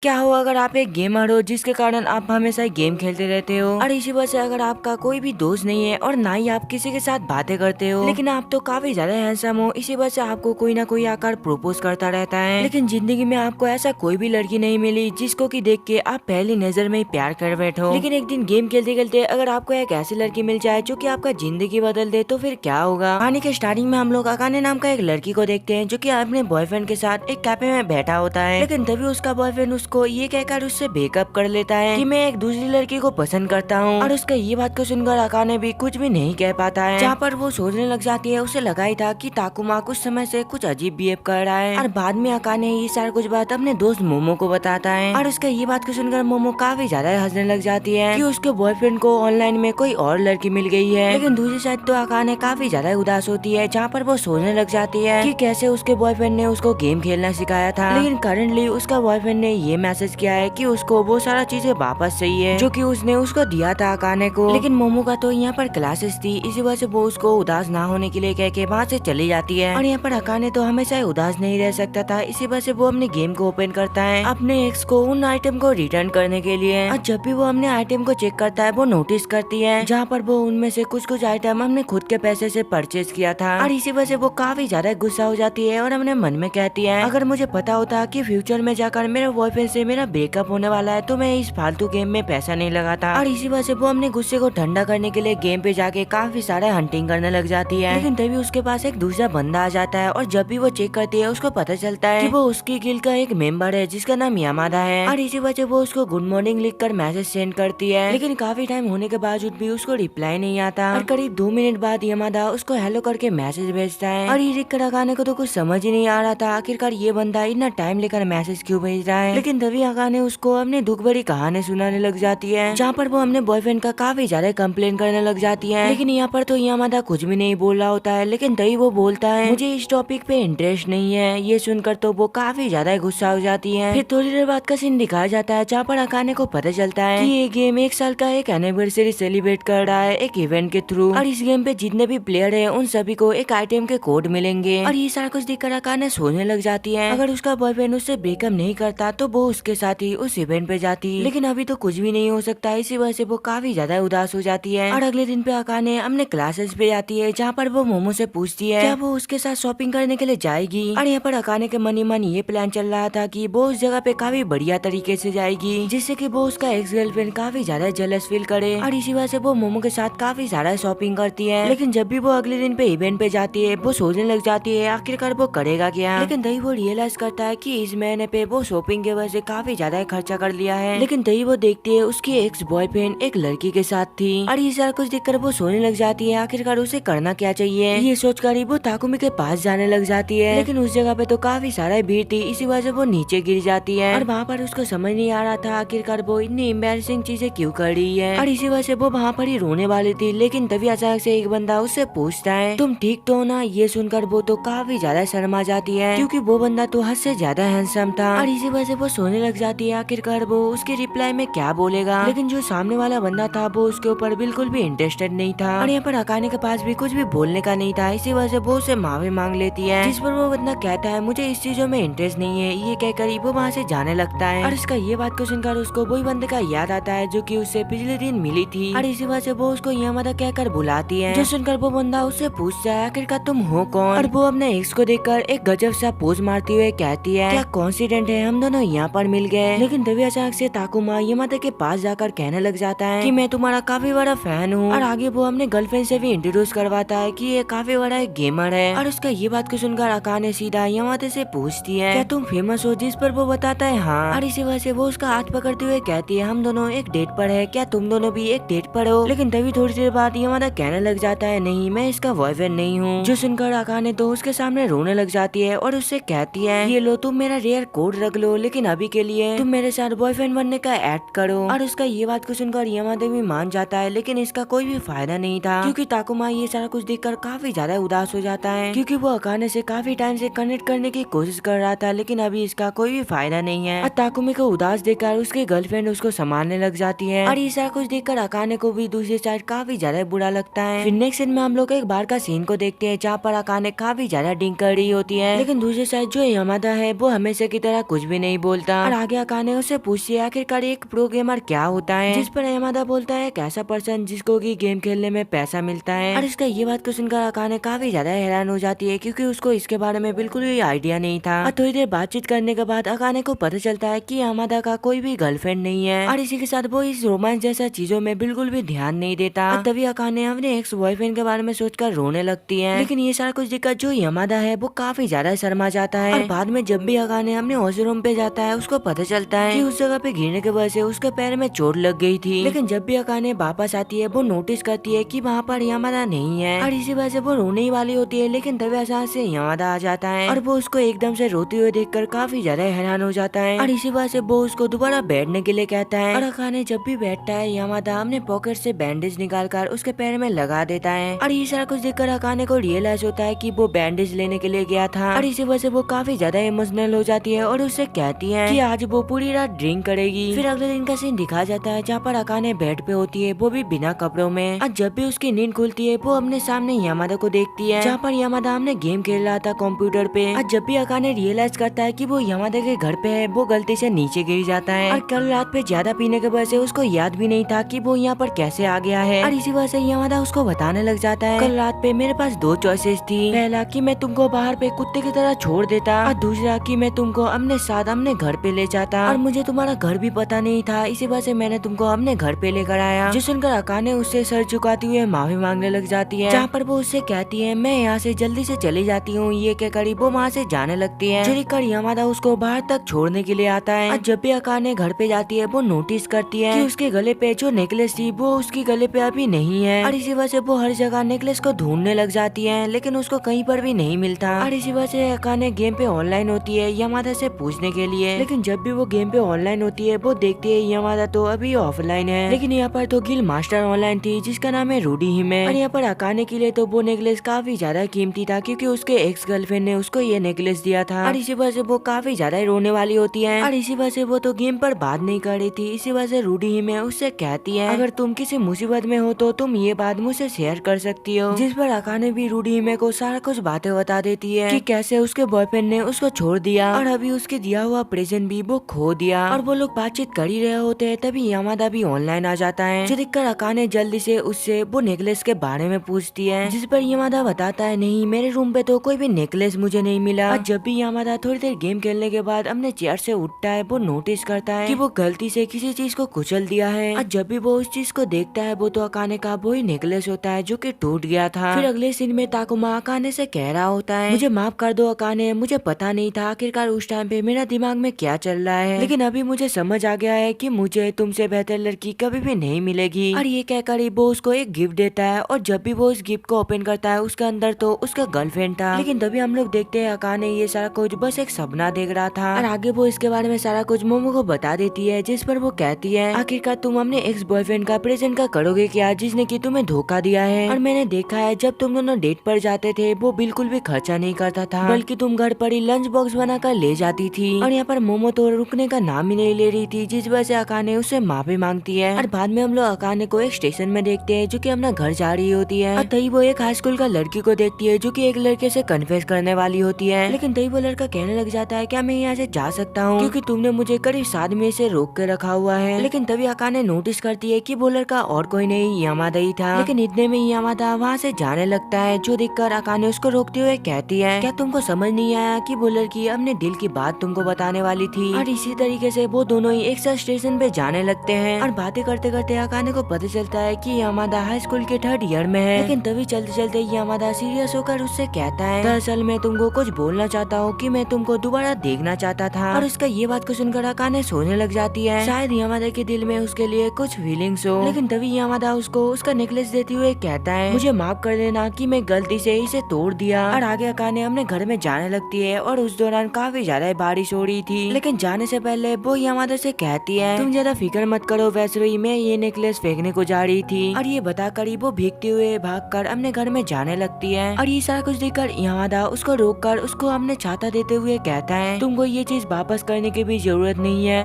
क्या हो अगर आप एक गेमर हो जिसके कारण आप हमेशा गेम खेलते रहते हो और इसी वजह से अगर आपका कोई भी दोस्त नहीं है और ना ही आप किसी के साथ बातें करते हो, लेकिन आप तो काफी ज्यादा हैंडसम हो, इसी वजह से आपको कोई ना कोई आकर प्रपोज करता रहता है, लेकिन जिंदगी में आपको ऐसा कोई भी लड़की नहीं मिली जिसको कि देख के आप पहली नजर में ही प्यार कर बैठो। लेकिन एक दिन गेम खेलते खेलते अगर आपको एक ऐसी लड़की मिल जाए जो कि आपका जिंदगी बदल दे, तो फिर क्या होगा। कहानी के स्टार्टिंग में हम लोग अकाने नाम का एक लड़की को देखते हैं जो कि अपने बॉयफ्रेंड के साथ एक कैफे में बैठा होता है, लेकिन तभी उसका बॉयफ्रेंड उसको ये कहकर उससे ब्रेकअप कर लेता है कि मैं एक दूसरी लड़की को पसंद करता हूँ। और उसका ये बात को सुनकर अकाने भी कुछ भी नहीं कह पाता है, जहाँ पर वो सोचने लग जाती है उसे लगा ही था कि ताकुमा कुछ समय से कुछ अजीब बिहेव कर रहा है। और बाद में अकाने ये सारा कुछ बात अपने दोस्त मोमो को बताता है और उसका ये बात को सुनकर मोमो काफी ज्यादा हंसने लग जाती है कि उसके बॉयफ्रेंड को ऑनलाइन में कोई और लड़की मिल गई है। लेकिन दूसरी साइड तो अकाने काफी ज्यादा उदास होती है, जहाँ पर वो सोचने लग जाती है कि कैसे उसके बॉयफ्रेंड ने उसको गेम खेलना सिखाया था, लेकिन करंटली उसका बॉयफ्रेंड ने ये मैसेज किया है कि उसको वो सारा चीजें वापस चाहिए जो कि उसने उसको दिया था अकाने को। लेकिन मोमो का तो यहाँ पर क्लासेस थी, इसी वजह से वो उसको उदास ना होने के लिए कह के वहाँ से चली जाती है। और यहाँ पर अकाने तो हमेशा उदास नहीं रह सकता था, इसी वजह से वो अपने गेम को ओपन करता है अपने एक्स को उन आइटम को रिटर्न करने के लिए। और जब भी वो अपने आइटम को चेक करता है वो नोटिस करती है जहाँ पर वो उनमें से कुछ आइटम हमने खुद के पैसे से परचेज किया था। और इसी वजह से वो काफी ज्यादा गुस्सा हो जाती है और अपने मन में कहती है अगर मुझे पता होता कि फ्यूचर में जाकर मेरे बॉयफ्रेंड से मेरा ब्रेकअप होने वाला है तो मैं इस फालतू गेम में पैसा नहीं लगाता। और इसी वजह से वो अपने गुस्से को ठंडा करने के लिए गेम पे जाके काफी सारा हंटिंग करने लग जाती है। लेकिन तभी उसके पास एक दूसरा बंदा आ जाता है और जब भी वो चेक करती है उसको पता चलता है कि वो उसकी गिल्ड का एक मेंबर है जिसका नाम यामादा है। और इसी वजह वो उसको गुड मॉर्निंग लिखकर मैसेज सेंड करती है, लेकिन काफी टाइम होने के बावजूद भी उसको रिप्लाई नहीं आता। और करीब 2 मिनट बाद यामादा उसको हेलो करके मैसेज भेजता है और ये लिख कर अकाने को तो कुछ समझ ही नहीं आ रहा था आखिरकार ये बंदा इतना टाइम लेकर मैसेज क्यों भेज रहा है। लेकिन तभी अकाने उसको अपने दुख भरी कहानी सुनाने लग जाती है, जहाँ पर वो अपने बॉयफ्रेंड का काफी ज्यादा कंप्लेन करने लग जाती है। लेकिन यहाँ पर तो यामादा कुछ भी नहीं बोल रहा होता है, लेकिन तभी वो बोलता है मुझे इस टॉपिक पे इंटरेस्ट नहीं है। ये सुनकर तो वो काफी ज्यादा गुस्सा हो जाती है। फिर थोड़ी देर बाद का सीन दिखाया जाता है जहाँ पर अकाने को पता चलता है कि ये गेम 1 साल का एक एनिवर्सरी सेलिब्रेट कर रहा है एक इवेंट के थ्रू, और इस गेम पे जितने भी प्लेयर है उन सभी को एक आइटम के कोड मिलेंगे। और ये सारा कुछ देखकर अकाने सोचने लग जाती है अगर उसका बॉयफ्रेंड उससे ब्रेकअप नहीं करता तो वो उसके साथ ही उस इवेंट पे जाती, लेकिन अभी तो कुछ भी नहीं हो सकता। इसी वजह से वो काफी ज्यादा उदास हो जाती है। और अगले दिन पे अकाने अपने क्लासेस पे जाती है जहाँ पर वो मोमो से पूछती है क्या वो उसके साथ शॉपिंग करने के लिए जाएगी। और यहाँ पर अकाने के मन ही मन ये प्लान चल रहा था कि वो उस जगह पे काफी बढ़िया तरीके से जाएगी जिससे कि वो उसका एक्स गर्लफ्रेंड काफी ज्यादा जेलस फील करे। और इसी वजह से वो मोमो के साथ काफी सारा शॉपिंग करती है, लेकिन जब भी वो अगले दिन पे इवेंट पे जाती है वो सोचने लग जाती है आखिरकार वो करेगा क्या। लेकिन तभी वो रियलाइज करता है कि इस महीने पे वो शॉपिंग की वजह से काफी ज्यादा खर्चा कर लिया है। लेकिन तभी वो देखती है उसकी एक्स बॉयफ्रेंड एक लड़की के साथ थी और ये सारा कुछ देखकर वो सोने लग जाती है आखिरकार उसे करना क्या चाहिए। ये सोचकर ही वो ताकुमी के पास जाने लग जाती है, लेकिन उस जगह पे तो काफी सारा भीड़ थी, इसी वजह से वो नीचे गिर जाती है। और वहाँ पर उसको समझ नहीं आ रहा था आखिरकार वो इतनी एम्बैरेसिंग चीजें क्यों कर रही है, और इसी वजह से वो वहाँ पर ही रोने वाली थी। लेकिन तभी अचानक से एक बंदा उससे पूछता है तुम ठीक तो हो ना। ये सुनकर वो तो काफी ज्यादा शर्मा जाती है क्योंकि वो बंदा तो हद से ज्यादा हैंडसम था, और इसी वजह से वो सोने लग जाती है आखिरकार वो उसके रिप्लाई में क्या बोलेगा। लेकिन जो सामने वाला बंदा था वो उसके ऊपर बिल्कुल भी इंटरेस्टेड नहीं था, और यहाँ पर अकाने के पास भी कुछ भी बोलने का नहीं था, इसी वजह से वो उसे माफी मांग लेती है, जिस पर वो बंदा कहता है मुझे इस चीजों में इंटरेस्ट नहीं है। ये कहकर वो वहाँ से जाने लगता है, और इसका ये बात को सुनकर उसको वही बंदे का याद आता है जो कि उससे पिछले दिन मिली थी, और इसी वजह से वो उसको यामादा कहकर बुलाती है। जो सुनकर वो बंदा उससे पूछता है आखिरकार तुम हो कौन, और वो अपने एक्स को देखकर एक गजब सा पोज मारती हुए कहती है क्या कॉन्सिडेंट है हम दोनों यहाँ पर मिल गए। लेकिन तभी अचानक से ताकुमा यामादा के पास जाकर कहने लग जाता है कि मैं तुम्हारा काफी बड़ा फैन हूँ, और आगे वो अपने गर्लफ्रेंड से भी इंट्रोड्यूस करवाता है कि ये काफी बड़ा एक गेमर है। और उसका ये बात को सुनकर अकाने सीधा यामादा से पूछती है क्या तुम फेमस हो, जिस पर वो बताता है हाँ, और इसी वजह से वो उसका हाथ पकड़ते हुए कहती है हम दोनों एक डेट पर है, क्या तुम दोनों भी एक डेट पर हो। लेकिन तभी थोड़ी देर बाद यामादा कहने लग जाता है नहीं मैं इसका बॉयफ्रेंड नहीं हूँ। जो सुनकर अकाने तो उसके सामने रोने लग जाती है और उससे कहती है ये लो तुम मेरा रेयर कोड रख लो, लेकिन अभी के लिए तुम मेरे साथ बॉयफ्रेंड बनने का एक्ट करो। और उसका ये बात को सुनकर यामादा भी मान जाता है, लेकिन इसका कोई भी फायदा नहीं था क्योंकि ताकुमा ये सारा कुछ देखकर काफी ज्यादा उदास हो जाता है क्योंकि वो अकाने से काफी टाइम से कनेक्ट करने की कोशिश कर रहा था, लेकिन अभी इसका कोई भी फायदा नहीं है। और ताकुमी को उदास देखकर उसकी गर्लफ्रेंड उसको संभालने लग जाती है, और ये सारा कुछ देखकर अकाने को भी दूसरी साइड काफी ज्यादा बुरा लगता है। फिर नेक्स्ट सीन में हम लोग एक बार का सीन को देखते हैं जहाँ पर अकाने काफी ज्यादा ड्रिंक कर रही होती है, लेकिन दूसरी साइड जो यामादा है वो हमेशा की तरह कुछ भी नहीं बोलता बोलता। और आगे अकाने उससे पूछती है आखिरकार एक प्रो गेमर क्या होता है, जिस पर यामादा बोलता है एक ऐसा पर्सन जिसको की गेम खेलने में पैसा मिलता है। और इसका ये बात को सुनकर अकाने काफी ज्यादा हैरान हो जाती है क्योंकि उसको इसके बारे में बिल्कुल भी आइडिया नहीं था। और थोड़ी देर बातचीत करने के बाद अकाने को पता चलता है कि यामादा का कोई भी गर्लफ्रेंड नहीं है और इसी के साथ वो इस रोमांस जैसा चीजों में बिल्कुल भी ध्यान नहीं देता। और तभी अकाने अपने एक्स बॉयफ्रेंड के बारे में सोचकर रोने लगती है। लेकिन ये सारा कुछ दिक्कत जो यामादा है वो काफी ज्यादा शर्मा जाता है। और बाद में जब भी अकाने अपने वॉशरूम पे जाता है उसको पता चलता है कि उस जगह पे गिरने की वजह से उसके पैर में चोट लग गई थी। लेकिन जब भी अकाने वापस आती है वो नोटिस करती है कि वहाँ पर यामादा नहीं है और इसी वजह से वो रोने ही वाली होती है। लेकिन तभी अचानक से यामादा आ जाता है और वो उसको एकदम से रोते हुए देखकर काफी ज्यादा हैरान हो जाता है। और इसी वजह से वो उसको दोबारा बैठने के लिए कहता है। और अकाने जब भी बैठता है यामादा अपने पॉकेट से बैंडेज निकालकर उसके पैर में लगा देता है। और ये सारा कुछ देखकर अकाने को रियलाइज होता है कि वो बैंडेज लेने के लिए गया था। और इसी वजह से वो काफी ज्यादा इमोशनल हो जाती है और उससे कहती है कि आज वो पूरी रात ड्रिंक करेगी। फिर अगले दिन का सीन दिखा जाता है जहाँ पर अकाने बेड पे होती है वो भी बिना कपड़ों में। और जब भी उसकी नींद खुलती है वो अपने सामने यामादा को देखती है जहाँ पर यामादा हमने गेम खेल रहा था कंप्यूटर पे। और जब भी अकाने रियलाइज करता है कि वो यामादा के घर पे है वो गलती से नीचे गिर जाता है। और कल रात पे ज्यादा पीने के वजह से उसको याद भी नहीं था कि वो यहाँ पर कैसे आ गया है। और इसी वजह से यामादा उसको बताने लग जाता है कल रात पे मेरे पास दो चॉइसेस थी, पहला कि मैं तुमको बाहर पे कुत्ते की तरह छोड़ देता और दूसरा कि मैं तुमको अपने साथ अपने घर पे ले जाता। और मुझे तुम्हारा घर भी पता नहीं था, इसी वजह से मैंने तुमको अपने घर पे लेकर आया। जो सुनकर अकाने उससे सर झुकाती हुए माफी मांगने लग जाती है जहाँ पर वो उससे कहती है मैं यहाँ से जल्दी से चली जाती हूँ। ये कहकर वो वहाँ से जाने लगती है। जो देखकर यामादा उसको बाहर तक छोड़ने के लिए आता है। और जब भी अकाने घर पे जाती है वो नोटिस करती है कि उसके गले पे जो नेकलेस थी वो उसके गले पे अभी नहीं है। और इसी वजह से वो हर जगह नेकलेस को ढूंढने लग जाती है लेकिन उसको कहीं पर भी नहीं मिलता। और इसी वजह से अकाने गेम पे ऑनलाइन होती है यामादा से पूछने के लिए। लेकिन जब भी वो गेम पे ऑनलाइन होती है वो देखती है यामादा तो अभी ऑफलाइन है। लेकिन यहाँ पर तो गिल मास्टर ऑनलाइन थी जिसका नाम है रूडी हिमे। और यहाँ पर अकाने के लिए तो वो नेकलेस काफी ज्यादा कीमती था क्योंकि उसके एक्स गर्लफ्रेंड ने उसको ये नेकलेस दिया था। और इसी वजह से वो काफी ज्यादा रोने वाली होती है। और इसी वजह से वो तो गेम पर बात नहीं कर रही थी। इसी वजह से रूडी हिमे उससे कहती है अगर तुम किसी मुसीबत में हो तो तुम ये बात मुझसे शेयर कर सकती हो। जिस पर अकाने भी रूडी हिमे को सारा कुछ बातें बता देती है कि कैसे उसके बॉयफ्रेंड ने उसको छोड़ दिया और अभी उसके दिया हुआ प्रेजेंट भी वो खो दिया। और वो लोग बातचीत कर ही रहे होते हैं तभी यामादा भी ऑनलाइन आ जाता है। जो देखकर अकाने जल्दी से उससे वो नेकलेस के बारे में पूछती है जिस पर यामादा बताता है नहीं मेरे रूम पे तो कोई भी नेकलेस मुझे नहीं मिला। और जब भी यामादा थोड़ी देर गेम खेलने के बाद अपने चेयर से उठता है वो नोटिस करता है कि वो गलती से किसी चीज को कुचल दिया है। और जब भी वो उस चीज को देखता है वो तो अकाने का वही नेकलेस होता है जो कि टूट गया था। फिर अगले सीन में ताकुमा अकाने से कह रहा होता है मुझे माफ कर दो अकाने, मुझे पता नहीं था आखिरकार उस टाइम पे मेरा दिमाग में क्या चल रहा है, लेकिन अभी मुझे समझ आ गया है कि मुझे तुमसे बेहतर लड़की कभी भी नहीं मिलेगी। और ये कहकर वो उसको एक गिफ्ट देता है और जब भी वो उस गिफ्ट को ओपन करता है उसके अंदर तो उसका गर्लफ्रेंड था। लेकिन तभी हम लोग देखते हैं अकाने ये सारा कुछ बस एक सपना देख रहा था। और आगे वो इसके बारे में सारा कुछ मोमो को बता देती है जिस पर वो कहती है आखिरकार तुम अपने एक्स बॉयफ्रेंड का प्रेजेंट का करोगे क्या जिसने की तुम्हें धोखा दिया है। और मैंने देखा है जब तुम दोनों डेट पर जाते थे वो बिल्कुल भी खर्चा नहीं करता था बल्कि तुम घर पर ही लंच बॉक्स बनाकर ले जाती थी। और यहाँ पर मोमो तो रुकने का नाम ही नहीं ले रही थी जिस वजह से अकाने उससे माफी मांगती है। और बाद में हम लोग अकाने को एक स्टेशन में देखते हैं जो कि अपना घर जा रही होती है। और तभी वो एक हाई स्कूल का लड़की को देखती है जो कि एक लड़के से कन्फेस करने वाली होती है। लेकिन तभी वो लड़का कहने लग जाता है क्या मैं यहाँ से जा सकता हूँ क्योंकि तुमने मुझे करीब 7 महीने से रोक के रखा हुआ है। लेकिन तभी अकाने नोटिस करती है कि वो लड़का और कोई नहीं यामादा ही था। लेकिन इतने में यामादा वहाँ से जाने लगता है जो देखकर अकाने उसको रोकते हुए कहती है क्या तुमको समझ नहीं आया कि वो लड़की अपने दिल की बात तुमको बताने वाली थी। और इसी तरीके से वो दोनों ही एक साथ स्टेशन पे जाने लगते हैं। और बातें करते करते अकाने को पता चलता है कि यामादा हाई स्कूल के 3rd ईयर में है। लेकिन तभी चलते चलते यामादा सीरियस होकर उससे कहता है दरअसल मैं तुमको कुछ बोलना चाहता हूँ कि मैं तुमको दोबारा देखना चाहता था। और उसका ये बात को सुनकर अकाने सोने लग जाती है। शायद यामादा के दिल में उसके लिए कुछ फीलिंग्स हो। लेकिन तभी यामादा उसको उसका नेकलेस देते हुए कहता है मुझे माफ कर देना कि मैं गलती से इसे तोड़ दिया। और आगे अकाने अपने घर में जाने लगती है और उस दौरान काफी ज्यादा बारिश हो रही थी। लेकिन जाने से पहले वो यामादा से कहती है तुम ज्यादा फिक्र मत करो, वैसे ही मैं ये नेकलेस फेंकने को जा रही थी। और ये बताकर वो भीगते हुए भागकर अपने घर में जाने लगती है। और ये सारा कुछ देखकर यामादा उसको रोककर उसको अपने छाता देते हुए कहता है तुमको ये चीज वापस करने की भी जरूरत नहीं है।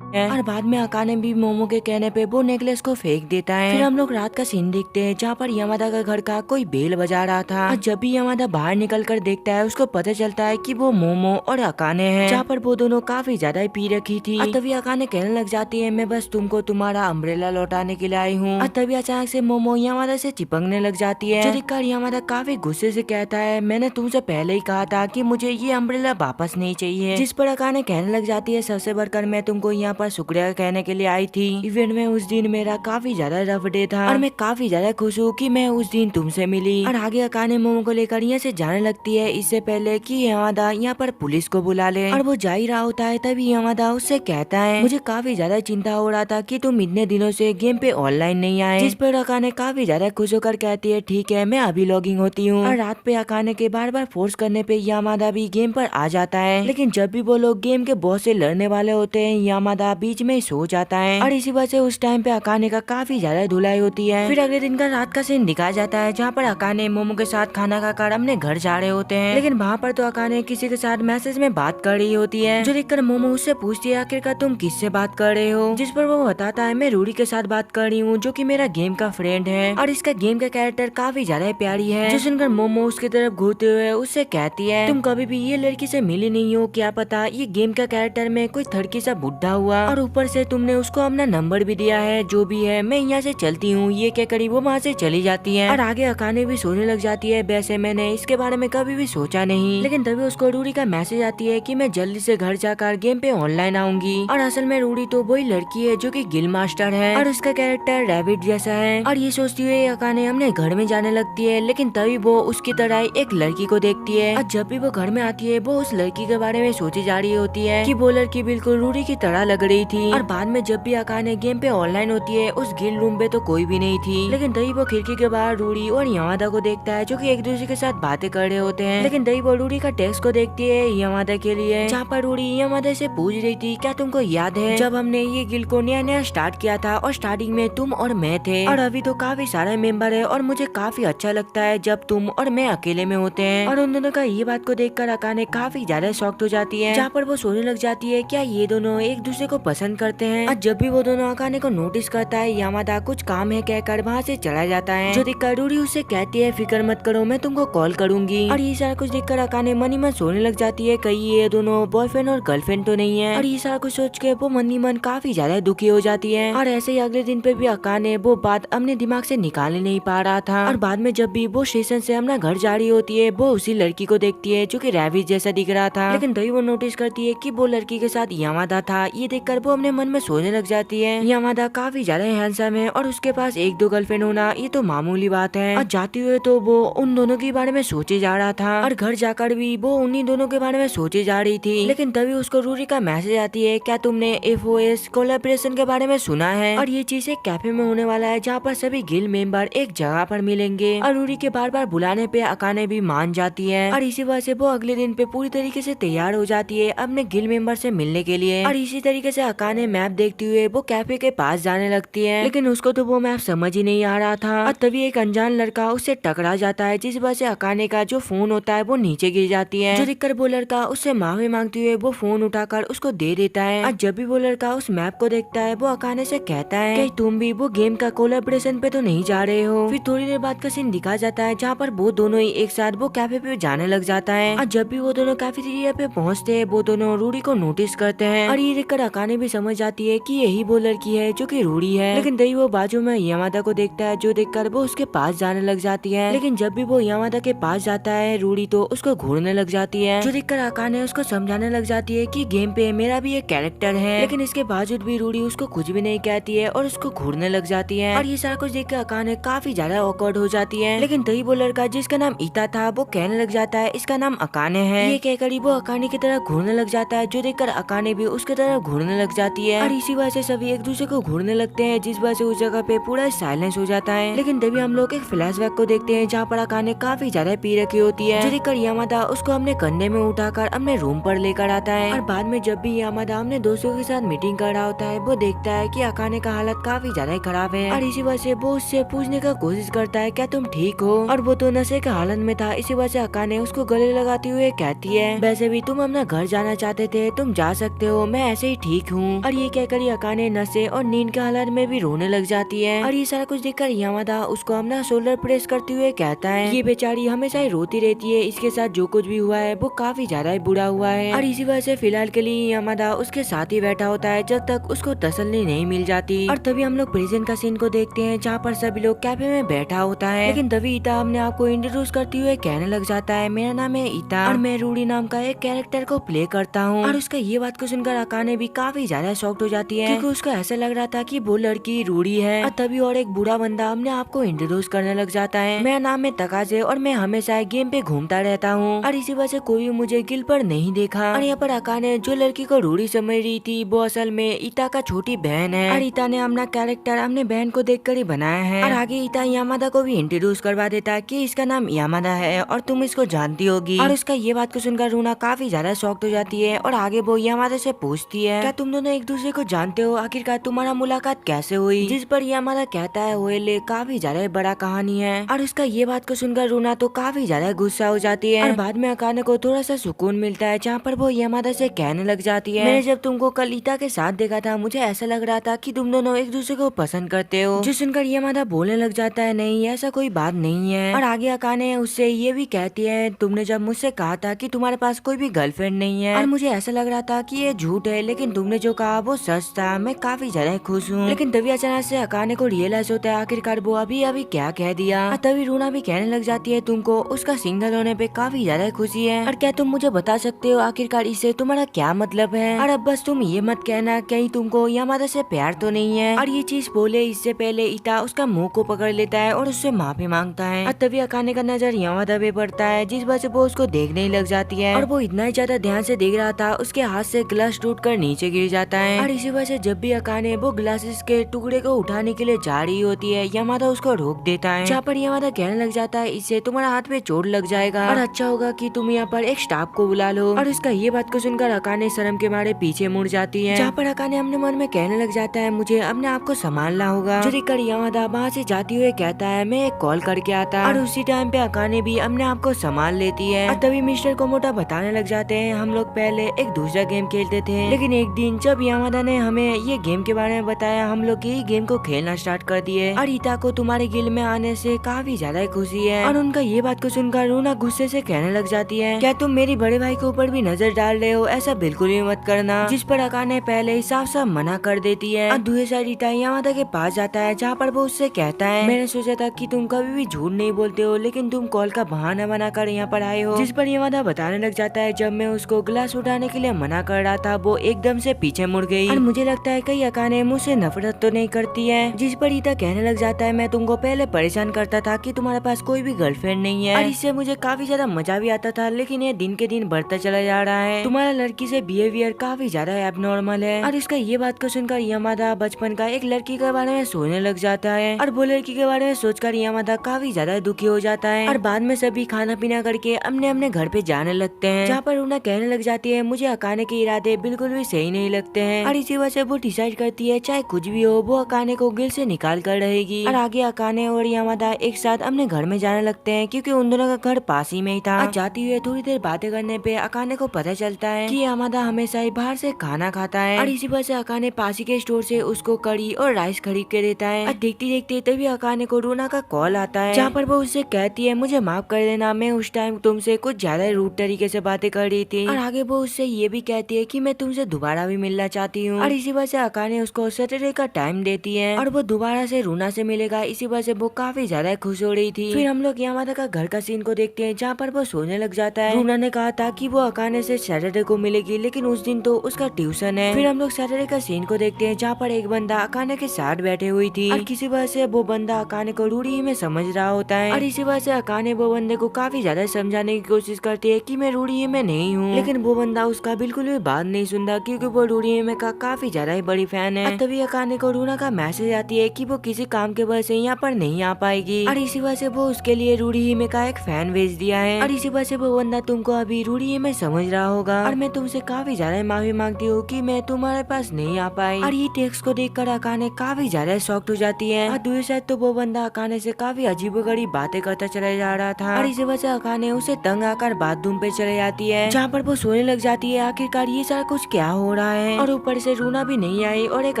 और बाद में अकाने भी मोमो के कहने पे वो नेकलेस को फेंक देता है। फिर हम लोग रात का सीन देखते हैं जहाँ पर यामादा का घर का कोई बेल बजा रहा था। और जब भी यामादा बाहर निकल कर देखता है उसको पता चलता है कि वो मोमो और अकाने हैं, जहाँ पर वो दोनों काफी ज्यादा पी रखी थी। और तभी अकाने कहने लग जाती है मैं बस तुमको तुम्हारा अम्ब्रेला लौटाने के लिए आई हूँ। और तभी अचानक से मोमो यामादा से चिपकने लग जाती है, जो देखकर यामादा काफी गुस्से से कहता है मैंने तुमसे पहले ही कहा था कि मुझे ये अम्ब्रेला वापस नहीं चाहिए। जिस पर अकाने कहने लग जाती है सबसे बढ़कर मैं तुमको यहाँ पर शुक्रिया कहने के लिए आई थी। इवेंट में उस दिन मेरा काफी ज्यादा रफ डे था और मैं काफी ज्यादा खुश हूँ कि मैं उस दिन तुमसे मिली। और आगे अकाने मोमो को लेकर यहाँ से जाने लगती है इससे पहले कि यामादा यहाँ पर पुलिस को बुला ले। और वो जा ही रहा होता है तभी यामादा उससे कहता है मुझे काफी ज्यादा चिंता हो रहा था कि तुम इतने दिनों से गेम पे ऑनलाइन नहीं आए। जिस पर अकाने काफी ज्यादा खुश होकर कहती है ठीक है मैं अभी लॉगिंग होती हूँ। और रात पे अकाने के बार बार फोर्स करने पे यामादा भी गेम पर आ जाता है, लेकिन जब भी वो लोग गेम के बॉस से लड़ने वाले होते हैं यामादा बीच में सो जाता है। और इसी वजह से उस टाइम पे अकाने का काफी ज्यादा धुलाई होती है। फिर अगले दिन का रात का सीन दिखाया जाता है जहाँ पर अकाने मोमो के साथ खाना खाकर अपने घर जा रहे होते हैं, लेकिन वहाँ पर तो अकाने किसी के साथ मैसेज में बात कर रही होती है, जो देखकर मोमो उससे पूछती है आखिरकार तुम किससे बात कर रहे हो। जिस पर वो बताता है मैं रूडी के साथ बात कर रही हूँ जो कि मेरा गेम का फ्रेंड है और इसका गेम का कैरेक्टर काफी ज्यादा प्यारी है। जो सुनकर मोमो उसकी तरफ घूरते हुए उससे कहती है तुम कभी भी ये लड़की से मिली नहीं हो, क्या पता ये गेम का कैरेक्टर में कोई थड़की सा बुढ़ा हुआ और ऊपर से तुमने उसको अपना नंबर भी दिया है, जो भी है मैं यहाँ से चलती हूँ। ये क्या करी वो वहाँ से चली जाती है और आगे अकाने भी सोने लग जाती है। वैसे मैंने इसके बारे में कभी भी सोचा नहीं, लेकिन तभी उसको रूडी का मैसेज आती है कि मैं जल्दी से घर जाकर गेम पे ऑनलाइन आऊंगी। और असल में रूडी तो वही लड़की है जो कि गिल मास्टर है और उसका कैरेक्टर रैबिट जैसा है। और ये सोचती हुई अकाने अपने घर में जाने लगती है, लेकिन तभी वो उसकी तरह एक लड़की को देखती है। और जब भी वो घर में आती है वो उस लड़की के बारे में सोची जा रही होती है कि वो लड़की बिल्कुल रूडी की तरह लग रही थी। और बाद में जब भी अकाने गेम पे ऑनलाइन होती है उस गिल रूम पे तो कोई भी नहीं थी, लेकिन तभी वो खिड़की के बाहर रूडी और यामादा को देखता है जो कि एक दूसरे के साथ बातें कर रहे होते हैं। लेकिन तभी वो रूडी का टेक्स्ट को देखती है यामादा के लिए, जहाँ पर रूडी यामादा से पूछ रही थी क्या तुमको याद है जब हमने ये गिल को नया नया स्टार्ट किया था और स्टार्टिंग में तुम और मैं थे और अभी तो काफी सारे मेंबर है और मुझे काफी अच्छा लगता है जब तुम और मैं अकेले में होते हैं। और उन दोनों का ये बात को देखकर अकाने काफी ज्यादा शॉक्ड हो जाती है, जहाँ पर वो सोचने लग जाती है क्या ये दोनों एक दूसरे को पसंद करते हैं। और जब भी वो दोनों अकाने को नोटिस करता है यामादा कुछ काम है कहकर वहाँ से चला जाता है, जो देखकर रूडी उससे कहती है फिक्र मत करो मैं तुमको कॉल करूंगी। और ये सारा कुछ देखकर अकाने मन ही मन सोचने लग जाती है कहीं ये दोनों बॉयफ्रेंड और गर्लफ्रेंड तो नहीं है। और ये सारा कुछ सोच के वो मन ही मन काफी ज्यादा दुखी हो जाती है। और ऐसे ही अगले दिन पे भी अकाने वो बात अपने दिमाग से निकाल नहीं पा रहा था। और बाद में जब भी वो स्टेशन से अपना घर जा रही होती है वो उसी लड़की को देखती है जो कि रैबिट जैसा दिख रहा था, लेकिन तभी वो नोटिस करती है कि वो लड़की के साथ यामादा था। ये देखकर वो अपने मन में सोचने लग जाती है यामादा काफी ज्यादा हैंडसम है और उसके पास एक दो गर्लफ्रेंड होना ये तो मामूली बात है। और जाते हुए तो वो उन दोनों के बारे में सोचे जा रहा था और घर जाकर भी वो उन्हीं दोनों के बारे में सोचे जा रही थी, लेकिन तभी उसको रूडी का मैसेज आती है क्या तुमने FOS कोलैबोरेशन के बारे में सुना है। और ये चीज एक कैफे में होने वाला है जहाँ पर सभी गिल्ड मेंबर एक जगह पर मिलेंगे। और रूडी के बार बार बुलाने पे अकाने भी मान जाती है और इसी वजह से वो अगले दिन पे पूरी तरीके से तैयार हो जाती है अपने गिल्ड मेंबर से मिलने के लिए। और इसी तरीके से अकाने मैप देखते हुए वो कैफे के पास जाने लगती है, लेकिन उसको तो वो मैप समझ ही नहीं आ रहा था। और तभी एक अनजान लड़का उससे टकरा जाता है, जिस वजह से अकाने का जो फोन होता है वो नीचे गिर जाती है, जो देखकर वो लड़का उससे माफी मांगते हुए वो फोन उठाकर उसको दे देता है। और जब भी वो लड़का उस मैप को देखता है वो अकाने से कहता है कि तुम भी वो गेम का कोलैबोरेशन पे तो नहीं जा रहे हो। फिर थोड़ी देर बाद का सीन दिखा जाता है जहाँ पर वो दोनों ही एक साथ वो कैफे पे जाने लग जाता है। और जब भी वो दोनों कैफेटेरिया पे पहुँचते हैं वो दोनों रूडी को नोटिस करते हैं और ये देखकर अकाने भी समझ जाती है कि यही वो लड़की है जो कि रूडी है। लेकिन तभी वो बाजू में यामादा को देखता है, जो देखकर वो उसके पास जाने लग जाती है। लेकिन जब भी वो यामादा के पास जाता है रूडी तो उसको घूरने लग जाती है, जो देखकर अकाने उसको समझाने लग जाती है कि गेम पे मेरा भी एक कैरेक्टर है। लेकिन इसके बावजूद भी रूडी उसको कुछ भी नहीं कहती है और उसको घूरने लग जाती है। और ये सारा कुछ देखकर अकाने काफी ज्यादा ऑकवर्ड हो जाती है। लेकिन तभी वो लड़का जिसका नाम ईता था वो कहने लग जाता है इसका नाम अकाने है। ये कहकर वो अकाने की तरह घूरने लग जाता है, जो देखकर अकाने भी उसके तरह घूरने लग जाती है। और इसी वजह से सभी एक दूसरे को घूरने लगते हैं, जिस वजह से उस जगह पे पूरा साइलेंस हो जाता है। लेकिन तभी हम लोग एक फ्लैशबैक को देखते हैं जहाँ पर अकाने काफी ज्यादा पी रखी होती है, जो देखकर यामादा उसको अपने कंधे में उठाकर अपने रूम पर लेकर आता है। और बाद में जब भी यामादा अपने दोस्तों के साथ मीटिंग कर रहा होता है वो देखता है कि अकाने का हालत काफी ज्यादा खराब है। और इसी वजह से वो उससे पूछने का कोशिश करता है क्या तुम ठीक हो, और वो तो नशे के हालत में था। इसी वजह से अकाने उसको गले लगाते हुए कहती है वैसे भी तुम अपना घर जाना चाहते थे, तुम जा सकते हो, मैं ऐसे ही ठीक ठीक हूँ। और ये कहकर अकाने नशे और नींद के हालत में भी रोने लग जाती है। और ये सारा कुछ देखकर यामादा उसको अपना शोल्डर प्रेस करते हुए कहता है ये बेचारी हमेशा ही रोती रहती है, इसके साथ जो कुछ भी हुआ है वो काफी ज्यादा ही बुरा हुआ है। और इसी वजह से फिलहाल के लिए यामादा उसके साथ ही बैठा होता है जब तक उसको तसल्ली नहीं मिल जाती। और तभी हम लोग प्रेजेंट का सीन को देखते हैं जहाँ पर सभी लोग कैफे में बैठा होता है। लेकिन तभी ईता अपने आप को इंट्रोड्यूस करते हुए कहने लग जाता है मेरा नाम है ईता और मैं रूडी नाम का एक कैरेक्टर को प्ले करता हूँ। और उसका ये बात को सुनकर अकाने भी काफी ज्यादा शॉक्ड हो जाती है क्योंकि उसको ऐसा लग रहा था कि वो लड़की रूडी है। और तभी और एक बूढ़ा बंदा अपने आप को इंट्रोड्यूस करने लग जाता है मेरा नाम है तकाजे और मैं हमेशा गेम पे घूमता रहता हूँ और इसी वजह से कोई भी मुझे गिल पर नहीं देखा। और यहाँ पर अकाने जो लड़की को रूडी समझ रही थी वो असल में ईता का छोटी बहन है। और ईता ने अपना कैरेक्टर अपने बहन को देखकर ही बनाया है। और आगे ईता यामादा को भी इंट्रोड्यूस करवा देता है कि इसका नाम यामादा है और तुम इसको जानती होगी। और उसका ये बात को सुनकर रूना काफी ज्यादा शॉक्ड हो जाती है और आगे वो यामादा से पूछती है क्या तुम दोनों एक दूसरे को जानते हो, आखिरकार तुम्हारा मुलाकात कैसे हुई। जिस पर यामादा कहता है ओएले काफी ज्यादा बड़ा कहानी है। और उसका ये बात को सुनकर रूना तो काफी ज्यादा गुस्सा हो जाती है। और बाद में अकाने को थोड़ा सा सुकून मिलता है जहाँ पर वो यामादा से कहने लग जाती है मैंने जब तुमको कल ईता के साथ देखा था मुझे ऐसा लग रहा था कि तुम दोनों एक दूसरे को पसंद करते हो। जो सुनकर यामादा बोलने लग जाता है नहीं ऐसा कोई बात नहीं है। और आगे अकाने उससे ये भी कहती है तुमने जब मुझसे कहा था कि तुम्हारे पास कोई भी गर्लफ्रेंड नहीं है और मुझे ऐसा लग रहा था कि ये झूठ है, लेकिन तुमने जो कहा वो सच था, मैं काफी ज्यादा खुश हूँ। लेकिन तभी अचानक से अकाने को रियलाइज होता है आखिरकार वो अभी अभी क्या कह दिया। और तभी रूना भी कहने लग जाती है तुमको उसका सिंगल होने पे काफी ज्यादा खुशी है और क्या तुम मुझे बता सकते हो आखिरकार इससे तुम्हारा क्या मतलब है। और अब बस तुम ये मत कहना कहीं तुमको यामादा से प्यार तो नहीं है। और ये चीज बोले इससे पहले ईता उसका मुंह को पकड़ लेता है और उससे माफी मांगता है। और तभी अकाने का नजर यामादा पे पड़ता है जिस वजह से वो उसको देखने ही लग जाती है। और वो इतना ही ज्यादा ध्यान से देख रहा था उसके हाथ से ग्लास टूट कर नीचे गिर जाता है। और इसी वजह से जब भी अकाने वो ग्लासेस के टुकड़े को उठाने के लिए जा रही होती है यामादा उसको रोक देता है जहाँ पर यामादा कहने लग जाता है इससे तुम्हारा हाथ पे चोट लग जाएगा और अच्छा होगा कि तुम यहाँ पर एक स्टाफ को बुला लो। और उसका ये बात को सुनकर अकाने शर्म के मारे पीछे मुड़ जाती है जहाँ पर अकाने अपने मन में कहने लग जाता है मुझे अपने आप को संभालना होगा। जो देखकर यामादा वहाँ से जाती हुए कहता है मैं एक कॉल करके आता। और उसी टाइम पे अकाने भी अपने आप को संभाल लेती है। और तभी मिस्टर कोमोटा बताने लग जाते हैं हम लोग पहले एक दूसरा गेम खेलते थे, लेकिन एक दिन जब यामादा ने हमें ये गेम के बारे में बताया हम लोग यही गेम को खेलना स्टार्ट कर दिए और ईता को तुम्हारे गिल में आने से काफी ज्यादा खुशी है। और उनका ये बात को सुनकर रूना गुस्से से कहने लग जाती है क्या तुम मेरी बड़े भाई के ऊपर भी नजर डाल रहे हो, ऐसा बिल्कुल भी मत करना। जिस पर अकाने पहले ही साफ साफ मना कर देती है। और दूसरी साइड ईता यामादा के पास जाता है जहाँ पर वो उससे कहता है मैंने सोचा था कि तुम कभी भी झूठ नहीं बोलते हो, लेकिन तुम कॉल का बहाना बनाकर यहाँ पर आए हो। जिस पर यामादा बताने लग जाता है जब मैं उसको ग्लास उठाने के लिए मना कर रहा था वो एकदम से पीछे मुड़ गई और मुझे लगता है कहीं अकाने मुझसे नफरत तो नहीं करती है। जिस पर ईता कहने लग जाता है मैं तुमको पहले परेशान करता था कि तुम्हारे पास कोई भी गर्लफ्रेंड नहीं है और इससे मुझे काफी ज्यादा मजा भी आता था, लेकिन ये दिन के दिन बढ़ता चला जा रहा है। तुम्हारा लड़की से बिहेवियर काफी ज्यादा एबनॉर्मल है। और इसका ये बात को सुनकर यामादा बचपन का एक लड़की के बारे में सोचने लग जाता है और वो लड़की के बारे में सोचकर यामादा काफी ज्यादा दुखी हो जाता है। और बाद में सभी खाना पीना करके अपने अपने घर पे जाने लगते हैं जहाँ पर रूना कहने लग जाती है मुझे अकाने के इरादे बिल्कुल भी सही नहीं लगते हैं। और इसी वजह से वो डिसाइड करती है चाहे कुछ भी हो वो अकाने को गिल से निकाल कर रहेगी। और आगे अकाने और यामादा एक साथ अपने घर में जाने लगते हैं क्योंकि उन दोनों का घर पास ही में ही था। जाती हुए थोड़ी देर बातें करने पे अकाने को पता चलता है कि यामादा हमेशा ही बाहर से खाना खाता है और इसी वजह से अकाने पास ही के स्टोर से उसको कड़ी और राइस खरीद के देता है। और देखते देखते तभी अकाने को रूना का कॉल आता है जहाँ पर वो उससे कहती है मुझे माफ कर देना, मैं उस टाइम तुमसे कुछ ज्यादा रूड तरीके से बातें कर रही थी। और आगे वो उससे ये भी कहती है कि मैं तुमसे दोबारा भी मिलना चाहती हूँ। और इसी वजह से अकाने उसको सैटरडे का टाइम देती है और वो दोबारा से रूना से मिलेगा, इसी वजह से वो काफी ज्यादा खुश हो रही थी। फिर हम लोग यामादा का घर का सीन को देखते हैं जहाँ पर वो सोने लग जाता है। रूना ने कहा था कि वो अकाने से सैटरडे को मिलेगी, लेकिन उस दिन तो उसका ट्यूशन है। फिर हम लोग सैटरडे का सीन को देखते हैं जहाँ पर एक बंदा अकाने के साथ बैठे हुई थी और किसी वजह से वो बंदा अकाने को रूढ़ी में समझ रहा होता है। और इसी वजह से अकाने वो बंदे को काफी ज्यादा समझाने की कोशिश करती है कि मैं रूढ़ी में नहीं हूँ, लेकिन वो बंदा उसका बिल्कुल भी बात नहीं सुनता क्योंकि वो रूढ़ी में का काफी ज्यादा ही बड़ी फैन है। तभी अकाने को रूना का मैसेज आती है कि वो किसी काम के वजह से यहाँ पर नहीं आ पाएगी और इसी वजह से वो उसके लिए रूढ़ी में का एक फैन भेज दिया है। और इसी वजह से वो बंदा तुमको अभी रूढ़ी में समझ रहा होगा और मैं तुमसे काफी ज्यादा माफी मांगती हूँ कि मैं तुम्हारे पास नहीं आ पाई। और ये टेक्स्ट को देखकर अकाने काफी ज्यादा शॉक्ड हो जाती है। और दूसरी साइड तो वो बंदा अकाने से काफी अजीबोगरीब बातें करता चला जा रहा था और इसी वजह से अकाने उसे तंग आकर बाथरूम पे चले जाती है जहाँ पर वो सोने लग जाती है। आखिरकार ये सारा कुछ क्या हो रहा रहा है और ऊपर से रूना भी नहीं आई और एक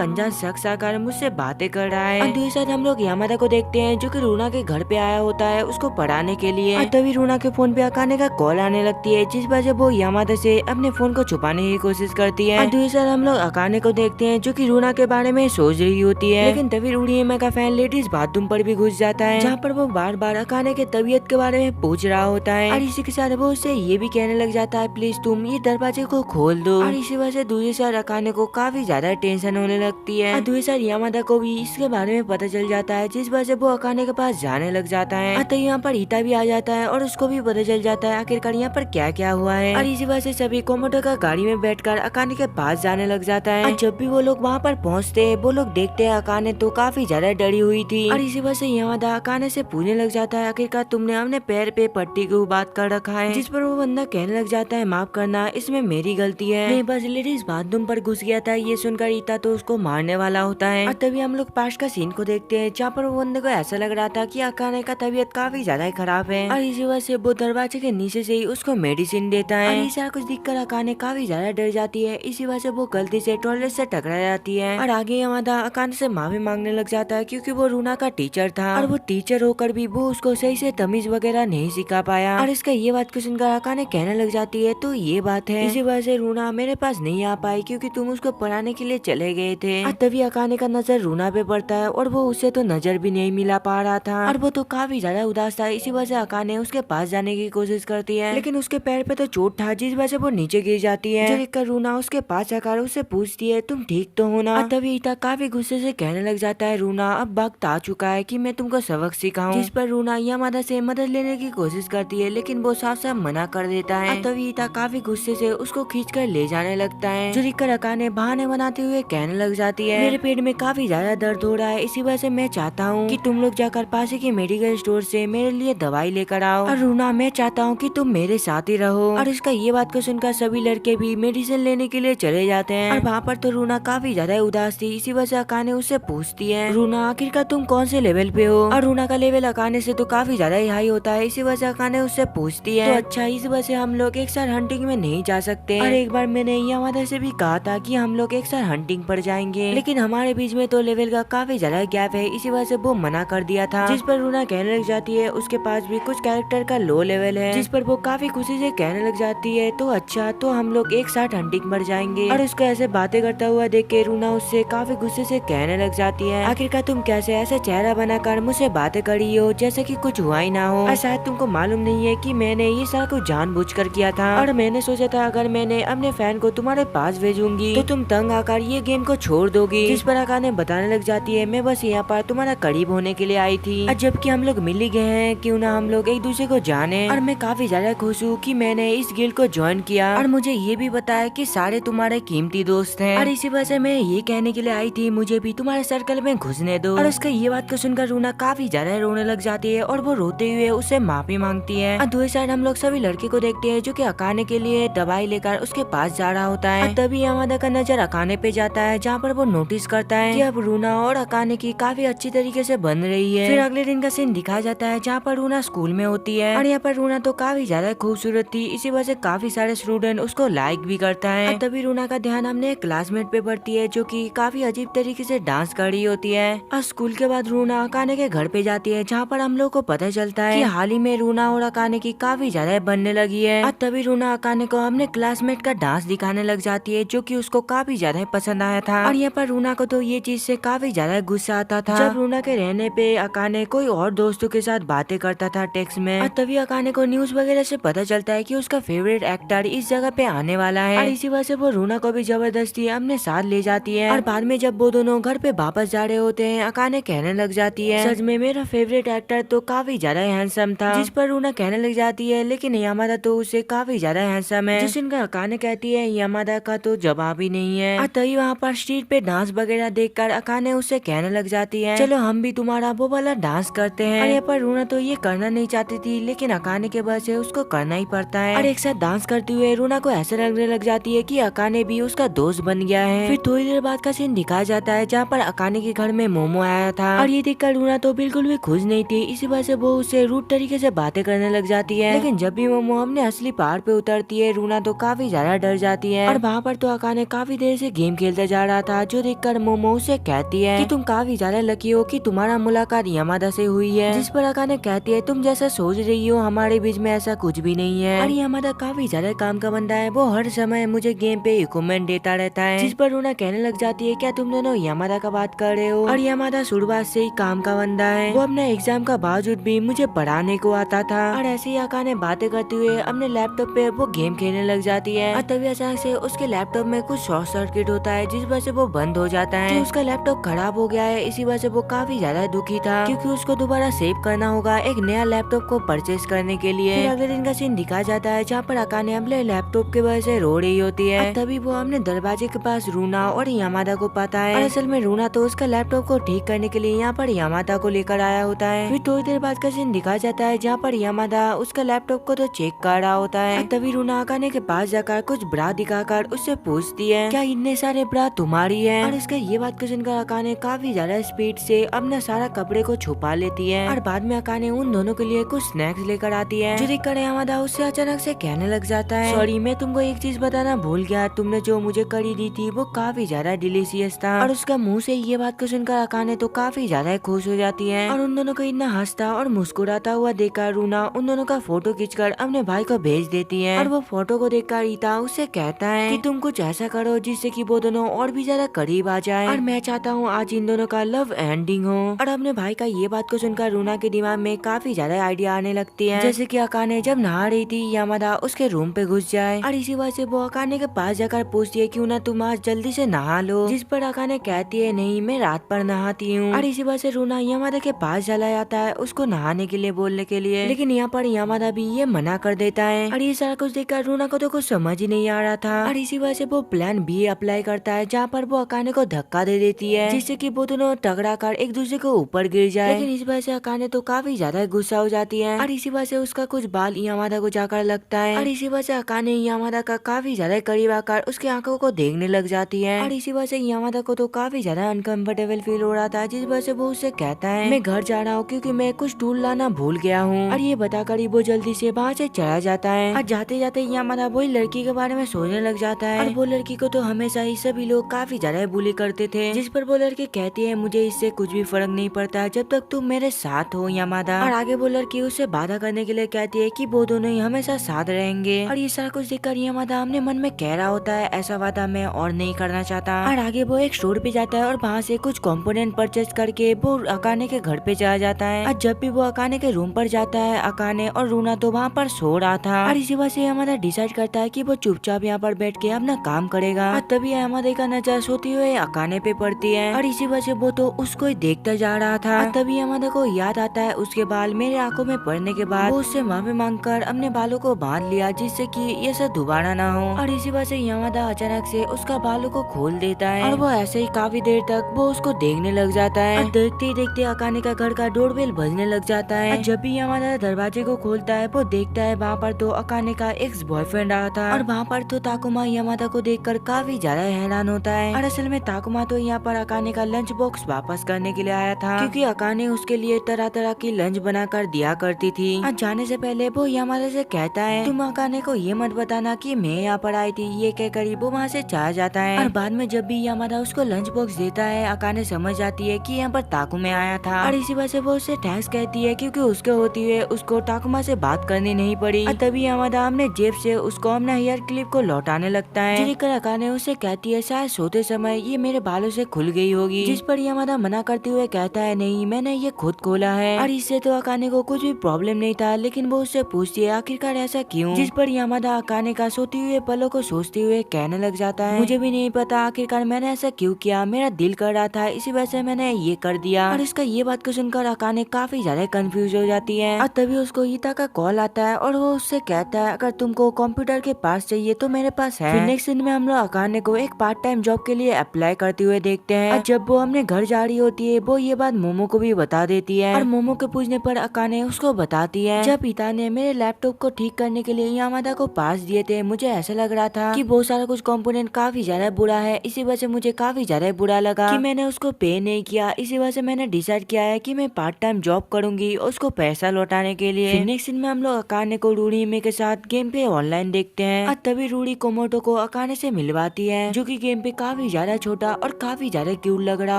अनजान शख्स आकर मुझसे बातें कर रहा है। दूसरी साइड हम लोग यामादा को देखते हैं जो कि रूना के घर पे आया होता है उसको पढ़ाने के लिए। तभी रूना के फोन पे अकाने का कॉल आने लगती है जिस वजह वो यामादा से अपने फोन को छुपाने की कोशिश करती है। दूसरी साइड हम लोग अकाने को देखते हैं जो कि रूना के बारे में सोच रही होती है, लेकिन तभी रूडीएमा का फैन लेडीज बाथरूम पर भी घुस जाता है जहाँ पर वो बार बार अकाने के तबीयत के बारे में पूछ रहा होता है और इसी के साथ वो उससे ये भी कहने लग जाता है प्लीज तुम ये दरवाजे को खोल दो। और इसी वजह से दूसरी साइड अकाने को काफी ज्यादा टेंशन होने लगती है। दूसरी साइड यामादा को भी इसके बारे में पता चल जाता है जिस वजह से वो अकाने के पास जाने लग जाता है। तो यहाँ पर ईता भी आ जाता है और उसको भी पता चल जाता है आखिरकार यहाँ पर क्या क्या हुआ है और इसी वजह से सभी कोमोडो का गाड़ी में बैठकर अकाने के पास जाने लग जाता है। और जब भी वो लोग वहाँ पर पहुँचते हैं वो लोग देखते हैं अकाने तो काफी ज्यादा डरी हुई थी और इसी वजह से यामादा अकाने से पूछने लग जाता है आखिरकार तुमने अपने पैर पे पट्टी क्यों बात कर रखा है, जिस पर वो बंदा कहने लग जाता है माफ करना इसमें मेरी गलती है, मैं बस लेडीज बाथरूम पर घुस गया था। ये सुनकर ईता तो उसको मारने वाला होता है। और तभी हम लोग पास का सीन को देखते हैं जहाँ पर वो बंदे को ऐसा लग रहा था कि अकाने का तबीयत काफी ज्यादा ही खराब है और इसी वजह से वो दरवाजे के नीचे से ही उसको मेडिसिन देता है। और सारा कुछ दिखकर अकाने काफी ज्यादा डर जाती है। इसी वजह से वो गलती से टॉयलेट से टकरा जाती है और आगे यामादा अकाने से माफी मांगने लग जाता है क्योंकि वो रूना का टीचर था और वो टीचर होकर भी वो उसको सही से तमीज वगैरह नहीं सिखा पाया। और इसका ये बात को सुनकर अकाने कहने लग जाती है तो ये बात है, इसी वजह से रूना मेरे पास नहीं आ पाई क्योंकि तुम उसको पढ़ाने के लिए चले गए थे। और तभी अकाने का नजर रूना पे पड़ता है और वो उससे तो नजर भी नहीं मिला पा रहा था और वो तो काफी ज्यादा उदास था। इसी वजह से अकाने उसके पास जाने की कोशिश करती है लेकिन उसके पैर पे तो चोट था जिस वजह से वो नीचे गिर जाती है। जो देखकर रूना उसके पास आकर उससे पूछती है तुम ठीक तो हो ना। और तभी ईता काफी गुस्से से कहने लग जाता है रूना अब वक्त आ चुका है कि मैं तुमको सबक सिखाऊं, जिस पर रूना यामादा से मदद लेने की कोशिश करती है लेकिन वो साफ साफ मना कर देता है। तभी ईता काफी गुस्से से उसको खींचकर ले जाने लगता है। जो देखकर अकाने बहाने बनाते हुए कहने लग जाती है मेरे पेट में काफी ज्यादा दर्द हो रहा है, इसी वजह से मैं चाहता हूँ कि तुम लोग जाकर पास ही के मेडिकल स्टोर से मेरे लिए दवाई लेकर आओ। और रूना मैं चाहता हूँ कि तुम मेरे साथ ही रहो। और इसका ये बात को सुनकर सभी लड़के भी मेडिसिन लेने के लिए चले जाते हैं और वहाँ पर तो रूना काफी ज्यादा उदास थी। इसी वजह से अकाने उससे पूछती है रूना आखिरकार तुम कौन से लेवल पे हो। और रूना का लेवल अकाने से तो काफी ज्यादा ही हाई होता है। इसी वजह से अकाने उससे पूछती है तो अच्छा इस वजह से हम लोग एक साथ हंटिंग में नहीं जा सकते। और एक बार मैंने यामादा से भी कहा था कि हम लोग एक साथ हंटिंग पर जाएंगे लेकिन हमारे बीच में तो लेवल का काफी ज्यादा गैप है, इसी वजह से वो मना कर दिया था। जिस पर रूना कहने लग जाती है उसके पास भी कुछ कैरेक्टर का लो लेवल है, जिस पर वो काफी खुशी से कहने लग जाती है तो अच्छा तो हम लोग एक साथ हंटिंग पर जाएंगे। और उसको ऐसे बातें करता हुआ देख के रूना उससे काफी गुस्से से कहने लग जाती है आखिरकार तुम कैसे ऐसा चेहरा बनाकर मुझसे बातें करी हो जैसे कि कुछ हुआ ही ना हो। और शायद तुमको मालूम नहीं है कि मैंने ये सारा कुछ जानबूझकर किया था और मैंने सोचा था अगर मैंने अपने फैन को तुम्हारे पास भेजूंगी तो तुम तंग आकर ये गेम को छोड़ दोगी। जिस पर अकाने बताने लग जाती है मैं बस यहाँ पर तुम्हारा करीब होने के लिए आई थी और जबकि हम लोग मिल ही गए हैं क्यों ना हम लोग एक दूसरे को जाने। और मैं काफी ज्यादा खुश हूँ कि मैंने इस गिल्ड को ज्वाइन किया और मुझे ये भी बताया कि सारे तुम्हारे कीमती दोस्त हैं और इसी वजह से मैं ये कहने के लिए आई थी मुझे भी तुम्हारे सर्कल में घुसने दो। और उसका ये बात को सुनकर रूना काफी ज्यादा रोने लग जाती है और वो रोते हुए उससे माफी मांगती है। और दूसरी साइड हम लोग सभी लड़के को देखते हैं जो कि अकाने के लिए दवाई लेकर उसके पास जा रहा होता है। तभी यामादा का नजर अकाने पे जाता है जहाँ पर वो नोटिस करता है कि अब रूना और अकाने की काफी अच्छी तरीके से बन रही है। फिर अगले दिन का सीन दिखाया जाता है जहाँ पर रूना स्कूल में होती है और यहाँ पर रूना तो काफी ज्यादा खूबसूरत थी, इसी वजह से काफी सारे स्टूडेंट उसको लाइक भी करता है। और तभी रूना का ध्यान हमने एक क्लासमेट पे पड़ती है जो कि काफी अजीब तरीके से डांस कर रही होती है। और स्कूल के बाद रूना अकाने के घर पे जाती है जहाँ पर हम लोग को पता चलता है कि हाल ही में रूना और अकाने की काफी ज्यादा बनने लगी है। और तभी रूना अकाने को अपने क्लासमेट का डांस दिखाने लग जाती है जो कि उसको काफी ज्यादा पसंद आया था। और यहाँ पर रूना को तो ये चीज से काफी ज्यादा गुस्सा आता था जब रूना के रहने पे अकाने कोई और दोस्तों के साथ बातें करता था टेक्स्ट में। और तभी अकाने को न्यूज वगैरह से पता चलता है कि उसका फेवरेट एक्टर इस जगह पे आने वाला है और इसी वजह से वो रूना को भी जबरदस्ती अपने साथ ले जाती है। और बाद में जब वो दोनों घर पे वापस जा रहे होते हैं अकाने कहने लग जाती है सच में मेरा फेवरेट एक्टर तो काफी ज्यादा हैंडसम था। जिस पर रूना कहने लग जाती है लेकिन यामादा तो उससे काफी ज्यादा हैंडसम है, जिसका अकाने कहती है यामादा का तो जवाब ही नहीं है। और तभी वहाँ पर स्ट्रीट पे डांस वगैरह देखकर अकाने उससे कहने लग जाती है चलो हम भी तुम्हारा वो वाला डांस करते हैं। और यहाँ पर रूना तो ये करना नहीं चाहती थी लेकिन अकाने के वजह से उसको करना ही पड़ता है। और एक साथ डांस करते हुए रूना को ऐसा लगने लग जाती है कि अकाने भी उसका दोस्त बन गया है। फिर थोड़ी देर बाद का सीन दिखाया जाता है जहाँ पर अकाने के घर में मोमो आया था और ये देखकर रूना तो बिल्कुल भी खुश नहीं थी, इसी वजह से वो उससे रूड तरीके से बातें करने लग जाती है। लेकिन जब भी मोमो अपने असली पहाड़ पे उतरती है रूना तो काफी ज्यादा डर जाती है। और वहाँ पर पर तो अकाने काफी देर से गेम खेलता जा रहा था, जो देखकर मोमो उसे कहती है कि तुम काफी ज्यादा लकी हो कि तुम्हारा मुलाकात यामादा से हुई है। जिस पर अकाने कहती है तुम जैसा सोच रही हो हमारे बीच में ऐसा कुछ भी नहीं है। और यामादा काफी ज्यादा काम का बंदा है, वो हर समय मुझे गेम पे इक्विपमेंट देता रहता है। जिस पर रूना कहने लग जाती है क्या तुम दोनों यामादा का बात कर रहे हो। और यामादा शुरुआत से ही काम का बंदा है, वो अपने एग्जाम का बावजूद भी मुझे पढ़ाने को आता था। और ऐसे ही अकाने बातें करते हुए अपने लैपटॉप पे वो गेम खेलने लग जाती है। और तभी अचानक से उसके लैपटॉप में कुछ शॉर्ट सर्किट होता है, जिस वजह से वो बंद हो जाता है। उसका लैपटॉप खराब हो गया है, इसी वजह से वो काफी ज्यादा दुखी था, क्योंकि उसको दोबारा सेव करना होगा एक नया लैपटॉप को परचेज करने के लिए। फिर अगले दिन का सीन दिखाया जाता है, जहाँ पर अकाने अपने लैपटॉप की वजह से रो रही होती है। तभी वो अपने दरवाजे के पास रूना और यामादा को पाता है। और असल में रूना तो उसका लैपटॉप को ठीक करने के लिए यहाँ पर यामादा को लेकर आया होता है। फिर थोड़ी देर बाद का सीन दिखाया जाता है, जहाँ पर यामादा उसका लैपटॉप को तो चेक कर रहा होता है। तभी रूना अकाने के पास जाकर कुछ ब्रा दिखाकर उससे पूछती है क्या इतने सारे ब्रा तुम्हारी है। और इसका ये बात को सुनकर अकाने काफी ज्यादा स्पीड से अपना सारा कपड़े को छुपा लेती है। और बाद में अकाने उन दोनों के लिए कुछ स्नैक्स लेकर आती है, जो देखकर यामादा उससे अचानक से कहने लग जाता है सॉरी मैं तुमको एक चीज बताना भूल गया, तुमने जो मुझे करी दी थी वो काफी ज्यादा डिलीशियस था। और उसका मुंह से ये बात को सुनकर अकाने तो काफी ज्यादा खुश हो जाती है। और उन दोनों को इतना हंसता और मुस्कुराता हुआ देखकर रूना उन दोनों का फोटो खींचकर अपने भाई को भेज देती है। और वो फोटो को देखकर रीता उससे कहता है कि तुम कुछ ऐसा करो जिससे कि वो दोनों और भी ज्यादा करीब आ जाए, और मैं चाहता हूँ आज इन दोनों का लव एंडिंग हो। और अपने भाई का ये बात को सुनकर रूना के दिमाग में काफी ज्यादा आइडिया आने लगती है, जैसे कि अकाने जब नहा रही थी यामादा उसके रूम पे घुस जाए। और इसी वजह से वो अकाने के पास जाकर पूछती है क्यों ना तुम आज जल्दी से नहा लो, जिस पर अकाने कहती है नहीं मैं रात पर नहाती हूँ। और इसी वजह से रूना यामादा के पास चला जाता है उसको नहाने के लिए बोलने के लिए, लेकिन यहाँ पर यामादा भी ये मना कर देता है। और ये सारा कुछ देखकर रूना को तो कुछ समझ ही नहीं आ रहा था। और इसी वजह से वो प्लान बी अप्लाई करता है, जहाँ पर वो अकाने को धक्का दे देती है, जिससे कि वो दोनों टकरा कर एक दूसरे को ऊपर गिर जाए। लेकिन इस वजह से अकाने तो काफी ज्यादा गुस्सा हो जाती है, और इसी वजह से उसका कुछ बाल यामादा को जाकर लगता है। और इसी वजह से अकाने यामादा का काफी ज्यादा करीब आकर उसकी आंखों को देखने लग जाती है। और इसी वजह से यामादा को तो काफी ज्यादा अनकंफर्टेबल फील हो रहा था, जिस वजह से वो उससे कहता है मैं घर जा रहा हूँ क्योंकि मैं कुछ टूल लाना भूल गया हूँ। और ये बताकर वो जल्दी से वहाँ से चला जाता है। और जाते जाते यामादा वही लड़की के बारे में सोचने लग जाता है। और वो लड़की को तो हमेशा ही सभी लोग काफी ज्यादा बुली करते थे, जिस पर वो लड़की कहती है मुझे इससे कुछ भी फर्क नहीं पड़ता जब तक तुम मेरे साथ हो यामादा। और आगे वो लड़की उससे बाधा करने के लिए कहती है कि वो दोनों ही हमेशा साथ रहेंगे। और ये सारा कुछ देखकर यामादा अपने मन में कह रहा होता है ऐसा वादा मैं और नहीं करना चाहता। और आगे वो एक स्टोर पे जाता है और वहाँ से कुछ कंपोनेंट परचेज करके वो अकाने के घर पे चला जाता है। और जब भी वो अकाने के रूम पर जाता है अकाने और रूना तो वहाँ पर सो रहा था। और इसी वजह से यामादा डिसाइड करता है कि वो चुपचाप यहाँ पर बैठ के अपना काम करेगा। और तभी यामादा का नजर सोती हुए अकाने पे पड़ती है, और इसी वजह से वो तो उसको ही देखता जा रहा था। और तभी यामादा को याद आता है उसके बाल मेरे आंखों में पड़ने के बाद वो उससे माफी मांगकर अपने बालों को बांध लिया, जिससे कि ये सब दोबारा ना हो। और इसी वजह से यामादा अचानक से उसका बालों को खोल देता है, और वो ऐसे ही काफी देर तक वो उसको देखने लग जाता है। और देखते ही देखते अकाने का घर का डोरबेल बजने लग जाता है। जब भी यामादा दरवाजे को खोलता है वो देखता है वहाँ पर तो अकाने का एक्स बॉयफ्रेंड आया था। और वहाँ पर तो ताकुमा यामादा को देखकर काफी ज्यादा हैरान होता है। और असल में ताकुमा तो यहाँ पर अकाने का लंच बॉक्स वापस करने के लिए आया था, क्योंकि अकाने उसके लिए तरह तरह की लंच बनाकर दिया करती थी। और जाने से पहले वो यामादा से कहता है तुम अकाने को ये मत बताना कि मैं यहाँ पर आई थी, ये कह कर वो वहाँ से चला जाता है। और बाद में जब भी यामादा उसको लंच बॉक्स देता है अकाने समझ जाती है कि यहाँ पर ताकुमा आया था। और इसी वजह से वो उससे थैंक्स कहती है, क्योंकि उसके होती हुए उसको ताकुमा से बात करनी नहीं पड़ी। और तभी यामादा अपने जेब से उसको अपना हेयर क्लिप को लौटाने लगता है, जिसकर अकाने उससे कहती है शायद सोते समय ये मेरे बालों से खुल गई होगी, जिस पर यामादा मना करते हुए कहता है नहीं मैंने ये खुद खोला है। और इससे तो अकाने को कुछ भी प्रॉब्लम नहीं था, लेकिन वो उससे पूछती है आखिरकार ऐसा क्यों, जिस पर यामादा अकाने का सोती हुए पलों को सोचते हुए कहने लग जाता है मुझे भी नहीं पता आखिरकार मैंने ऐसा क्यों किया, मेरा दिल कर रहा था इसी वजह से मैंने ये कर दिया। और इसका ये बात को सुनकर अकाने काफी ज्यादा कंफ्यूज हो जाती है। और तभी उसको ईता का कॉल आता है और वो उससे कहता है अगर तुमको कंप्यूटर के पास चाहिए तो मेरे पास है। नेक्स्ट दिन में हम लोग अकाने को एक पार्ट टाइम जॉब के लिए अप्लाई करते हुए देखते हैं। और जब वो अपने घर जा रही होती है वो ये बात मोमो को भी बता देती है, और मोमो के पूछने पर अकाने उसको बताती है जब पिता ने मेरे लैपटॉप को ठीक करने के लिए यामादा को पास दिए थे मुझे ऐसा लग रहा था कि वो सारा कुछ कंपोनेंट काफी ज्यादा बुरा है, इसी वजह से मुझे काफी ज्यादा बुरा लगा कि मैंने उसको पे नहीं किया। इसी वजह से मैंने डिसाइड किया है कि मैं पार्ट टाइम जॉब करूंगी उसको पैसा लौटाने के लिए। नेक्स्ट दिन में हम लोग अकाने को रूडी में के साथ गेम पे ऑनलाइन देखते हैं। और तभी रूडी कोमोटो को अकाने से मिलवाती है, जो कि गेम पे काफी ज्यादा छोटा और काफी ज्यादा क्यूट लग रहा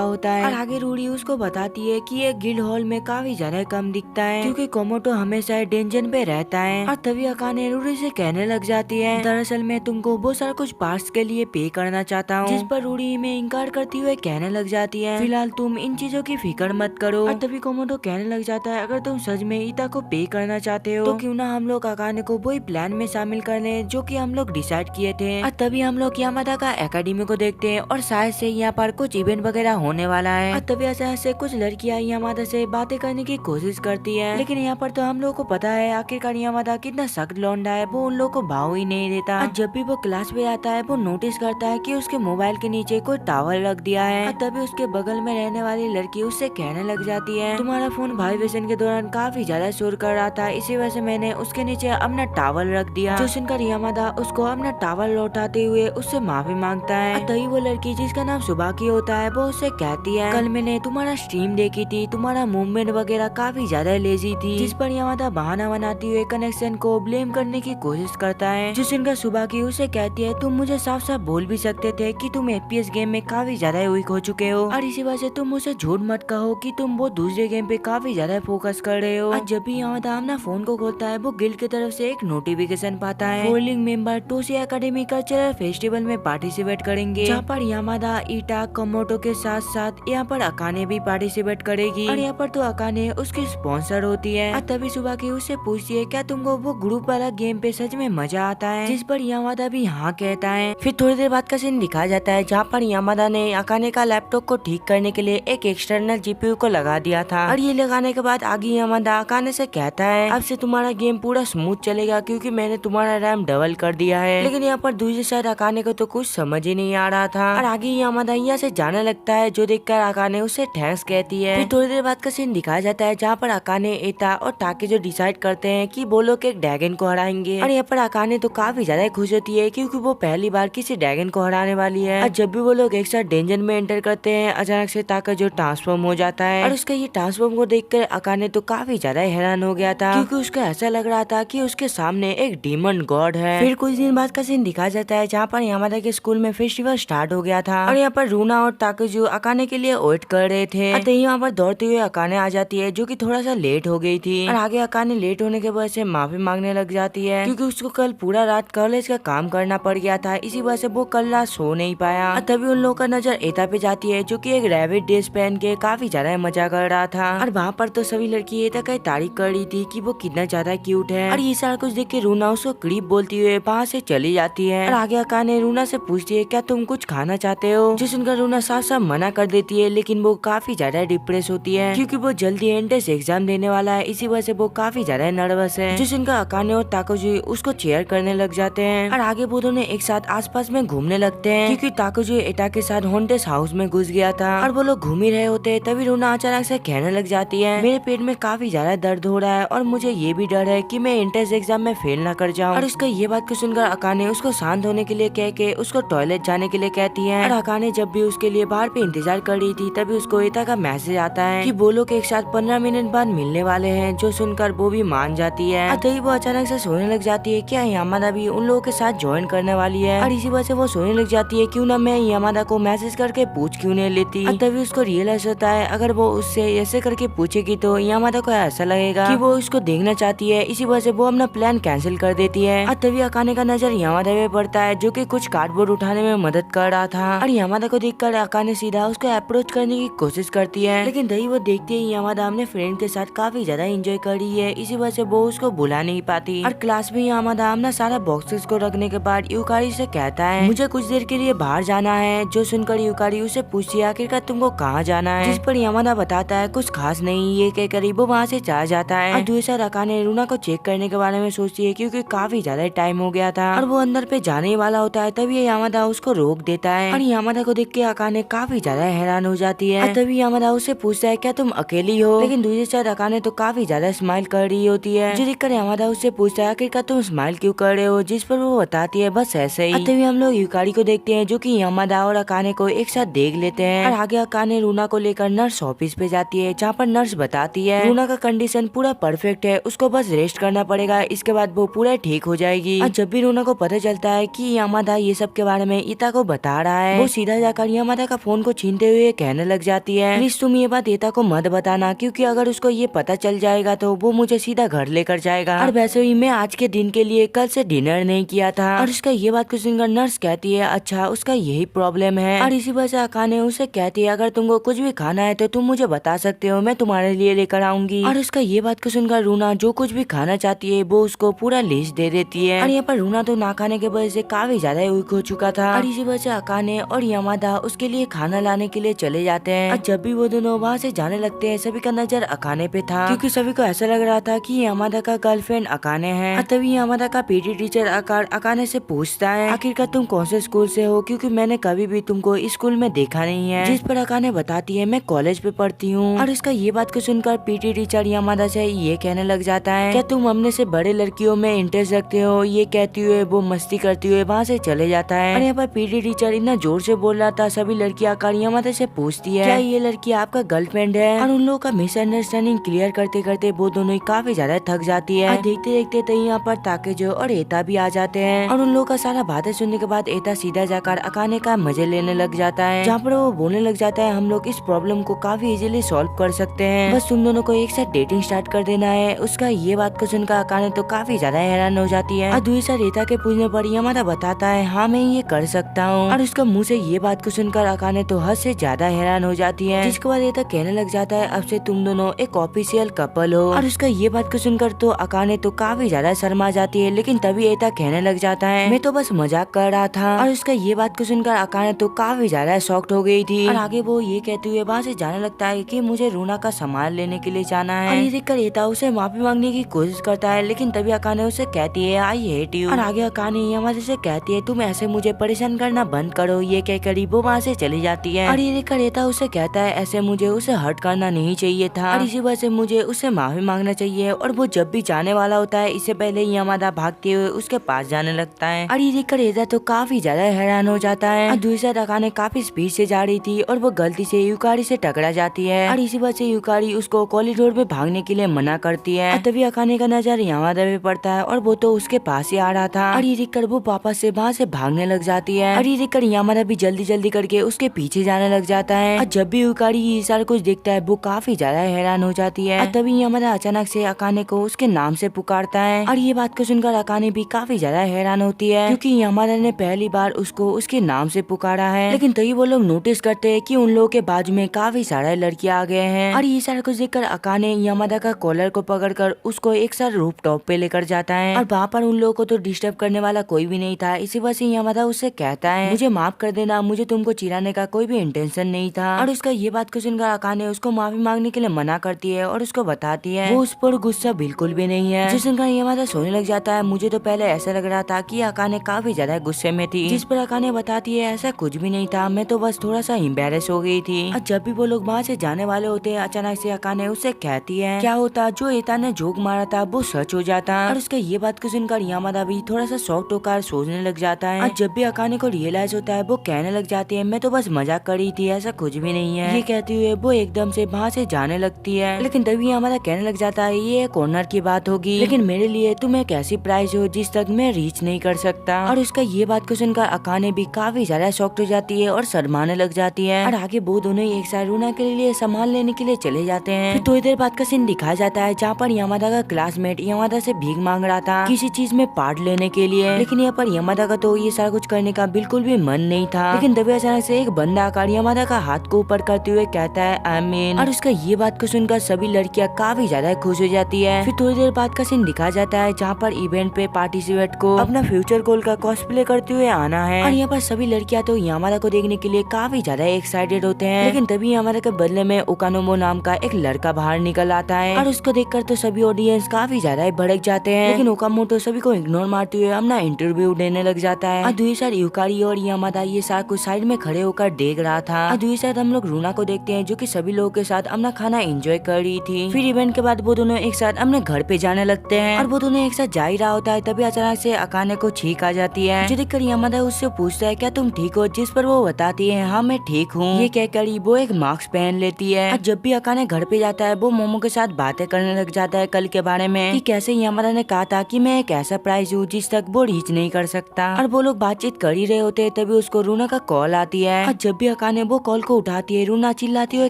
होता है। और आगे रूडी उसको बताती है कि ये गिल्ड हॉल में काफी ज्यादा कम दिखता है, क्योंकि कोमोटो हमेशा डेंजन पे रहता है। और तभी अकाने रूडी से कहने लग जाती है, दरअसल मैं तुमको बहुत सारा कुछ पार्ट्स के लिए पे करना चाहता हूँ, जिस पर रूडी में इनकार करती हुए कहने लग जाती है, फिलहाल तुम इन चीजों की फिक्र मत करो। और तभी कोमोटो कहने लग जाता है, अगर तुम सच में ईटा को पे करना चाहते हो तो क्यों ना हम लोग अकाने को वही प्लान में शामिल कर लें जो कि हम लोग डिसाइड किए थे। और तभी हम लोग यामादा का एकेडमी को देखते हैं और शायद से यहाँ पर कुछ इवेंट वगैरह होने वाला है। और तभी अचानक से कुछ लड़कियां यामादा से बातें करने की कोशिश करती है, लेकिन यहाँ पर तो हम लोग को पता है आखिरकार यामादा कितना सख्त लौंडा है, वो उन लोग को भाव ही नहीं देता। और जब भी वो क्लास में आता है वो नोटिस करता है कि उसके मोबाइल के नीचे कोई टावर रख दिया है। और तभी उसके बगल में रहने वाली लड़की उससे कहने लग जाती है, तुम्हारा फोन वाइब्रेशन के दौरान काफी ज्यादा शोर कर रहा था, इसी वजह से मैंने उसके नीचे अपना टावल रख दिया। जो सुनकर यामादा उसको अपना टावल लौटाते हुए उससे माफी मांगता है। तभी वो लड़की जिसका नाम सुबाकी होता है वो उससे कहती है, कल मैंने तुम्हारा स्ट्रीम देखी थी, तुम्हारा मूवमेंट वगैरह काफी ज्यादा लेजी थी, जिस पर यामादा बहाना बनाती हुए कनेक्शन को ब्लेम करने की कोशिश करता है। जो सुनकर सुबाकी उसे कहती है, तुम मुझे साफ साफ बोल भी सकते थे कि तुम FPS गेम में काफी ज्यादा वीक हो चुके हो, और इसी वजह से तुम मुझे झूठ मत कहो कि तुम वो दूसरे गेम पे काफी ज्यादा फोकस कर रहे हो। जब भी यामादा अपना फोन को खोलता है वो गिल्ड की तरफ से एक नोटिफिकेशन पाता है, फोर्लिंग मेंबर टोशी एकेडमी कल्चरल फेस्टिवल में पार्टिसिपेट करेंगे, जहाँ पर यामादा, ईटा, कोमोटो के साथ साथ यहाँ पर अकाने भी पार्टिसिपेट करेगी। और यहाँ पर तो अकाने उसकी स्पॉन्सर होती है। और तभी सुबाकी उससे पूछती है, क्या तुमको वो ग्रुप वाला गेम पे सच में मजा आता है, जिस पर यामादा भी हाँ कहता है। फिर थोड़ी देर बाद का सीन दिखाया जाता है, जहाँ पर यामादा ने अकाने का लैपटॉप को ठीक करने के लिए एक एक्सटर्नल GPU को लगा दिया था। और ये लगाने के बाद आगे यामादा अकाने से कहता है, अब से तुम्हारा गेम पूरा स्मूथ चलेगा क्योंकि मैंने तुम्हारा रैम डबल कर दिया है। लेकिन यहाँ पर दूसरी साइड अकाने को तो कुछ समझ ही नहीं आ रहा था। और आगे यामादा यहाँ से जाने लगता है, जो देखकर अकाने उससे थैंक्स कहती है। फिर थोड़ी देर बाद का सीन दिखाया जाता है, जहाँ पर अकाने, एटा और टाके जो डिसाइड करते हैं कि वो लोग एक ड्रैगन को हराएंगे। और यहाँ पर अकाने तो काफी ज्यादा खुश होती है क्योंकि वो पहली बार किसी ड्रैगन को हराने वाली है। और जब भी वो लोग एक साथ डेंजर में एंटर करते हैं, अचानक से टाका जो ट्रांसफॉर्म हो जाता है। और उसका ये ट्रांसफॉर्म को देखकर अकाने तो काफी ज्यादा हैरान हो गया था, क्योंकि उसको ऐसा लग रहा था कि उसके सामने एक डीमन गॉड है। फिर कुछ दिन बाद का सीन दिखाया जाता है, जहाँ पर यामादा के स्कूल में फेस्टिवल स्टार्ट हो गया था। और यहाँ पर रूना और ताकुजू अकाने के लिए वेट कर रहे थे। तो यहाँ पर दौड़ते हुए अकाने आ जाती है, जो कि थोड़ा सा लेट हो गई थी। और आगे अकाने लेट होने के वजह से माफी मांगने लग जाती है, क्योंकि उसको कल पूरा रात कॉलेज का काम करना पड़ गया था, इसी वजह से वो कल रात सो नहीं पाया। तभी उन लोगों का नजर एटा पे जाती है, जो कि एक रैबिट ड्रेस पहन के काफी ज्यादा मजा कर रहा था। और वहाँ पर तो सभी लड़की एटा का तारीफ कर रही थी कि वो कितना ज्यादा क्यूट है। और ये सारा कुछ देख के रूना उसको क्रीप बोलती हुए वहाँ से चली जाती है। और आगे अकाने रूना से पूछती है, क्या तुम कुछ खाना चाहते हो, जो सुनकर रूना साफ साफ मना कर देती है। लेकिन वो काफी ज्यादा डिप्रेस होती है, क्योंकि वो जल्दी एंट्रेंस एग्जाम देने वाला है, इसी वजह से वो काफी ज्यादा नर्वस है। जो सुनकर अकाने और ताकुजी उसको चेयर करने लग जाते हैं। और आगे वो दोनों एक साथ आसपास में घूमने लगते हैं, क्योंकि ताकुजी एटा के साथ हॉन्टेड हाउस में घुस गया था। और वो लोग घूम ही रहे होते हैं, तभी रूना अचानक से कहने लग जाती है, मेरे पेट में काफी ज्यादा दर्द हो रहा है और मुझे ये भी डर है कि मैं एंट्रेंस एग्जाम में फेल ना कर जाऊं। और उसका ये बात को सुनकर अकाने उसको शांत होने के लिए कह के उसको टॉयलेट जाने के लिए कहती है। और अकाने जब भी उसके लिए बाहर पे इंतजार कर रही थी, तभी उसको एटा का मैसेज आता है कि वो लोग एक साथ 15 मिनट बाद मिलने वाले हैं, जो सुनकर वो भी मान जाती है। तभी वो अचानक से सोने लग जाती है, क्या यामादा भी उन लोगों के साथ ज्वाइन करने वाली है। और इसी वजह से वो सोने लग जाती है, क्यों ना मैं यामादा को मैसेज करके पूछ क्यों नहीं लेती। तभी उसको रियलाइज होता है, अगर वो उससे ऐसे करके पूछेगी तो यामादा को ऐसा लगेगा कि वो उसको देखना चाहती है, इसी वजह से वो अपना प्लान कैंसिल कर देती है। तभी अकाने का नजर यामादा पे पड़ता है, जो कि कुछ कार्डबोर्ड उठाने में मदद कर रहा था। और यामादा को देखकर अकाने सीधा उसको अप्रोच करने की कोशिश करती है, लेकिन तभी वो देखते ही यामादा अपने फ्रेंड के साथ काफी ज्यादा एंजॉय कर रही है, इसी वजह से वो उसको बुला नहीं पाती। और क्लास में यामादा अपना सारा बॉक्सेस को रखने के बाद यूकारी से कहता है, मुझे कुछ देर के लिए बाहर जाना है। जो सुनकर यूकारी उसे पूछती है, आखिरकार तुमको कहाँ जाना है, जिस पर यामादा बताता है कुछ खास नहीं, ये कहकर वो वहाँ से चला जाता है। और दूसरा अकाने रूना को चेक करने के बारे में सोचती है, क्योंकि काफी ज्यादा टाइम हो गया था और वो अंदर पे जाने वाला होता है, तभी यामादा उसको रोक देता है। और यामादा को देख के अकाने काफी ज्यादा हैरान हो जाती है। तभी यामादा उससे पूछता है, क्या तुम अकेली हो, लेकिन दूसरी साइड अकाने तो काफी ज्यादा स्माइल कर रही होती है, जो देखकर यामादा उससे पूछता है, आखिरकार तुम स्माइल क्यों कर रहे हो, जिस पर वो बताती है बस ऐसे ही। तभी हम लोग यूकारी को देखते हैं, जो कि यामादा और अकाने को एक साथ देख लेते हैं। और आगे अकाने रूना को लेकर नर्स ऑफिस पे जाती है, जहाँ पर नर्स बताती है रूना का कंडीशन पूरा परफेक्ट है, उसको बस रेस्ट करना पड़ेगा, इसके बाद वो पूरा ठीक हो जाएगी। और जब भी रूना को पता चलता है कि यामादा ये सब के बारे में ईता को बता रहा है, वो सीधा जाकर यामादा का फोन को छीनते हुए कहने लग जाती है, प्लीज तुम ये बात ईता को मत बताना, क्योंकि अगर उसको ये पता चल जाएगा तो वो मुझे सीधा घर लेकर जाएगा। और वैसे ही मैं आज के दिन के लिए कल से डिनर नहीं किया था। और उसका ये बात को सुनकर नर्स कहती है, अच्छा उसका यही प्रॉब्लम है। और इसी वजह से अकाने उसे कहती है, अगर तुमको कुछ भी खाना है तो तुम मुझे बता सकते हो, मैं तुम्हारे लिए लेकर आऊंगी। और उसका ये बात को सुनकर रूना जो कुछ भी खाना चाहती है वो उसको पूरा लिस्ट दे देती है। और यहाँ पर रूना तो ना खाने के वजह से काफी ज्यादा वीक हो चुका था। और इसी वजह से अकाने और यामादा उसके लिए खाना लाने के लिए चले जाते हैं। और जब भी वो दोनों वहाँ से जाने लगते हैं सभी का नजर अकाने पे था, क्योंकि सभी को ऐसा लग रहा था कि यामादा का गर्लफ्रेंड अकाने है। और तभी यामादा का पीटी टीचर अकाने से पूछता है, आखिरकार तुम कौन से स्कूल से हो, क्योंकि मैंने कभी भी तुमको स्कूल में देखा नहीं है। जिस पर अकाने बताती है, मैं कॉलेज पे पढ़ती हूँ। और उसका ये बात को सुनकर पीटी टीचर यामादा से ये कहने लग जाता है, क्या तुम अपने से बड़े लड़कियों में इंटरेस्ट रखते हो, ये कहती हुए वो मस्ती करती हुए वहाँ से चले जाता है। और यहाँ पर पीटी टीचर इतना जोर से बोल रहा था, सभी लड़कियां आकर यामादा से पूछती है, क्या ये लड़की आपका गर्लफ्रेंड है। और उन लोगों का मिसअंडरस्टैंडिंग क्लियर करते करते वो दोनों ही काफी ज्यादा थक जाती है। और देखते देखते तो यहाँ पर ताकेजो और एता भी आ जाते हैं। और उन लोगों का सारा बातें सुनने के बाद एता सीधा जाकर अकाने का मजे लेने लग जाता है, जहाँ पर वो बोलने लग जाता है, हम लोग इस प्रॉब्लम को काफी इजीली सॉल्व कर सकते हैं, बस तुम दोनों को एक साथ डेटिंग स्टार्ट कर देना है। उसका ये बात को सुनकर अकाने तो काफी ज्यादा हैरान हो जाती है। और दूसरा एता के पूछने पर यामादा बताता है, हाँ मैं ये कर सकता हूँ। और उसका मुँह से ये बात को सुनकर अकाने तो हद से ज्यादा हैरान हो जाती है, जिसके बाद एता कहने लग जाता है, अब से तुम दोनों एक ऑफिशियल कपल हो। और उसका ये बात को सुनकर तो अकाने तो काफी ज्यादा शर्मा जाती है, लेकिन तभी एता कहने लग जाता है, मैं तो बस मजाक कर रहा था। और उसका ये बात को सुनकर अकाने तो काफी ज्यादा शॉक्ड हो गई थी। और आगे वो ये कहते हुए वहाँ से जाने लगता है कि मुझे रूना का सामान लेने के लिए जाना है। और ये देखकर एता उसे माफी मांगने की कोशिश करता है, लेकिन तभी अकाने उसे कहती है, आई हेट यू। और आगे अकाने यामादा से कहती है, तुम ऐसे मुझे परेशान करना बंद करो। ये कहकर वो वहाँ से चली जाती है। और ये देखकर एता उसे कहता है, ऐसे मुझे उसे हर्ट करना नहीं चाहिए था, और इसी वजह से मुझे उससे माफी मांगना चाहिए। और वो जब भी जाने वाला होता है, इससे पहले यामादा भागते हुए उसके पास जाने लगता है। और ये देखकर एता तो काफी ज्यादा हैरान हो जाता है। और दूसरा अकाने काफी स्पीड से जा रही थी और वो गलती से यूकारी से टकरा जाती है। और इसी वजह से यूकारी उसको कॉरिडोर में भागने के लिए मना करती है। और तभी अकाने का नजर यामादा पे पड़ता है और वो तो उसके पास ही आ रहा था। और ये देखकर वो वापस से वहाँ से भागने लग जाती है। और ये देखकर यामादा भी जल्दी जल्दी करके उसके पीछे जाने लग जाता है। और जब भी यूकारी ये सारा कुछ देखता है वो काफी ज्यादा हैरान हो जाती है। और तभी यामादा अचानक से अकाने को उसके नाम से पुकारता है। और ये बात को सुनकर अकाने भी काफी ज्यादा हैरान होती है, क्योंकि यामादा ने पहली बार उसको उसके नाम से पुकारा है। लेकिन तभी वो लोग नोटिस करते हैं कि उन लोगों के बाजू में काफी सारे लड़कियां आ गए हैं। और ये सारा कुछ देखकर अकाने यामादा का कॉलर को पकड़कर उसको एक साथ रूफ टॉप पे लेकर जाता है। और वहाँ पर उन लोगों को तो डिस्टर्ब करने वाला कोई भी नहीं था। इसी वजह से यामादा उससे कहता है, मुझे माफ कर देना, मुझे तुमको चिढ़ाने का कोई भी इंटेंशन नहीं था। और उसका ये बात को सुनकर अकाने उसको माफी मांगने के लिए मना करती है और उसको बताती है वो उस पर गुस्सा बिल्कुल भी नहीं है। जिस सुनकर यामादा सोने लग जाता है। मुझे तो पहले ऐसा लग रहा था कि अकाने काफी ज्यादा गुस्से में थी, जिस पर अकाने बताती है, ऐसा कुछ भी नहीं था, मैं तो बस थोड़ा सा एम्बैरेस हो गई थी। और जब भी वो लोग वहाँ से जाने वाले होते हैं, अचानक से अकाने उससे कहती है, क्या होता जो एता ने जोक मारा था वो सच हो जाता। और उसका ये बात को सुनकर यामादा भी थोड़ा सा शॉक्ड होकर सोचने लग जाता है। और जब भी अकाने को रियलाइज होता है वो कहने लग जाती है, मैं तो बस मजाक कर रही थी, ऐसा कुछ भी नहीं है। ये कहते हुए वो एकदम से वहाँ से जाने लगती है। लेकिन तभी यामादा कहने लग जाता है, ये एक ऑनर की बात होगी, लेकिन मेरे लिए तुम एक ऐसी प्राइस हो जिस तक मैं रीच नहीं कर सकता। और उसका ये बात को सुनकर अकाने भी काफी ज्यादा शॉक्ड हो जाती है और शर्माने लग जाती है। और आगे वो दोनों एक साथ रूना के लिए सामान लेने के लिए चले जाते हैं। फिर थोड़ी देर बाद का सीन दिखाया जाता है, जहाँ पर यामादा का क्लासमेट यामादा से भीख मांग रहा था किसी चीज में पार्ट लेने के लिए। लेकिन यहाँ पर यामादा का तो ये सारा कुछ करने का बिल्कुल भी मन नहीं था। लेकिन तभी अचानक से एक बंदा आकर यामादा का हाथ को ऊपर करते हुए कहता है, आई मीन। और उसका ये बात को सुनकर सभी लड़कियां काफी ज्यादा खुश हो जाती है। फिर थोड़ी देर बाद का सीन दिखाया जाता है, जहाँ पर इवेंट पे पार्टिसिपेट को अपना फ्यूचर गोल का कॉस्प्ले करते हुए आना है। और यहाँ पर सभी लड़कियां तो यामादा को देखने के लिए काफी ज्यादा एक्साइटेड होते हैं। लेकिन तभी यामादा के बदले में ओकानोमो नाम का एक लड़का बाहर निकल आता है। और उसको देखकर तो सभी ऑडियंस काफी ज्यादा भड़क जाते हैं। लेकिन ओकामोटो सभी को इग्नोर मारते हुए अपना इंटरव्यू देने लग जाता है। और दूसरी साइड यूकारी और यामादा ये सारा कुछ साइड में खड़े होकर देख रहा था। और दूसरी साइड हम लोग रूना को देखते हैं, जो कि सभी लोगों के साथ अपना खाना एंजॉय कर रही थी। फिर इवेंट के बाद वो दोनों एक साथ अपने घर पे जाने लगते हैं। और वो दोनों एक साथ जा ही रहा होता है, तभी अचानक से अकाने को छींक आ जाती है, जो देखकर यामादा उससे पूछता है, क्या तुम ठीक हो? जिस पर वो बताती है, हाँ मैं ठीक हूँ। ये कहकर वो एक मास्क पहन लेती है। और जब भी अकाने घर पे जाता है, वो मोमो के साथ बातें करने लग जाता है कल के बारे में, कि कैसे यामादा ने कहा था कि मैं एक ऐसा प्राइस हूँ जिस तक वो रीच नहीं कर सकता। और वो लोग बातचीत कर ही रहे होते तभी उसको रूना का कॉल आती है और जब भी अकाने वो कॉल को उठाती है रूना चिल्लाती हुए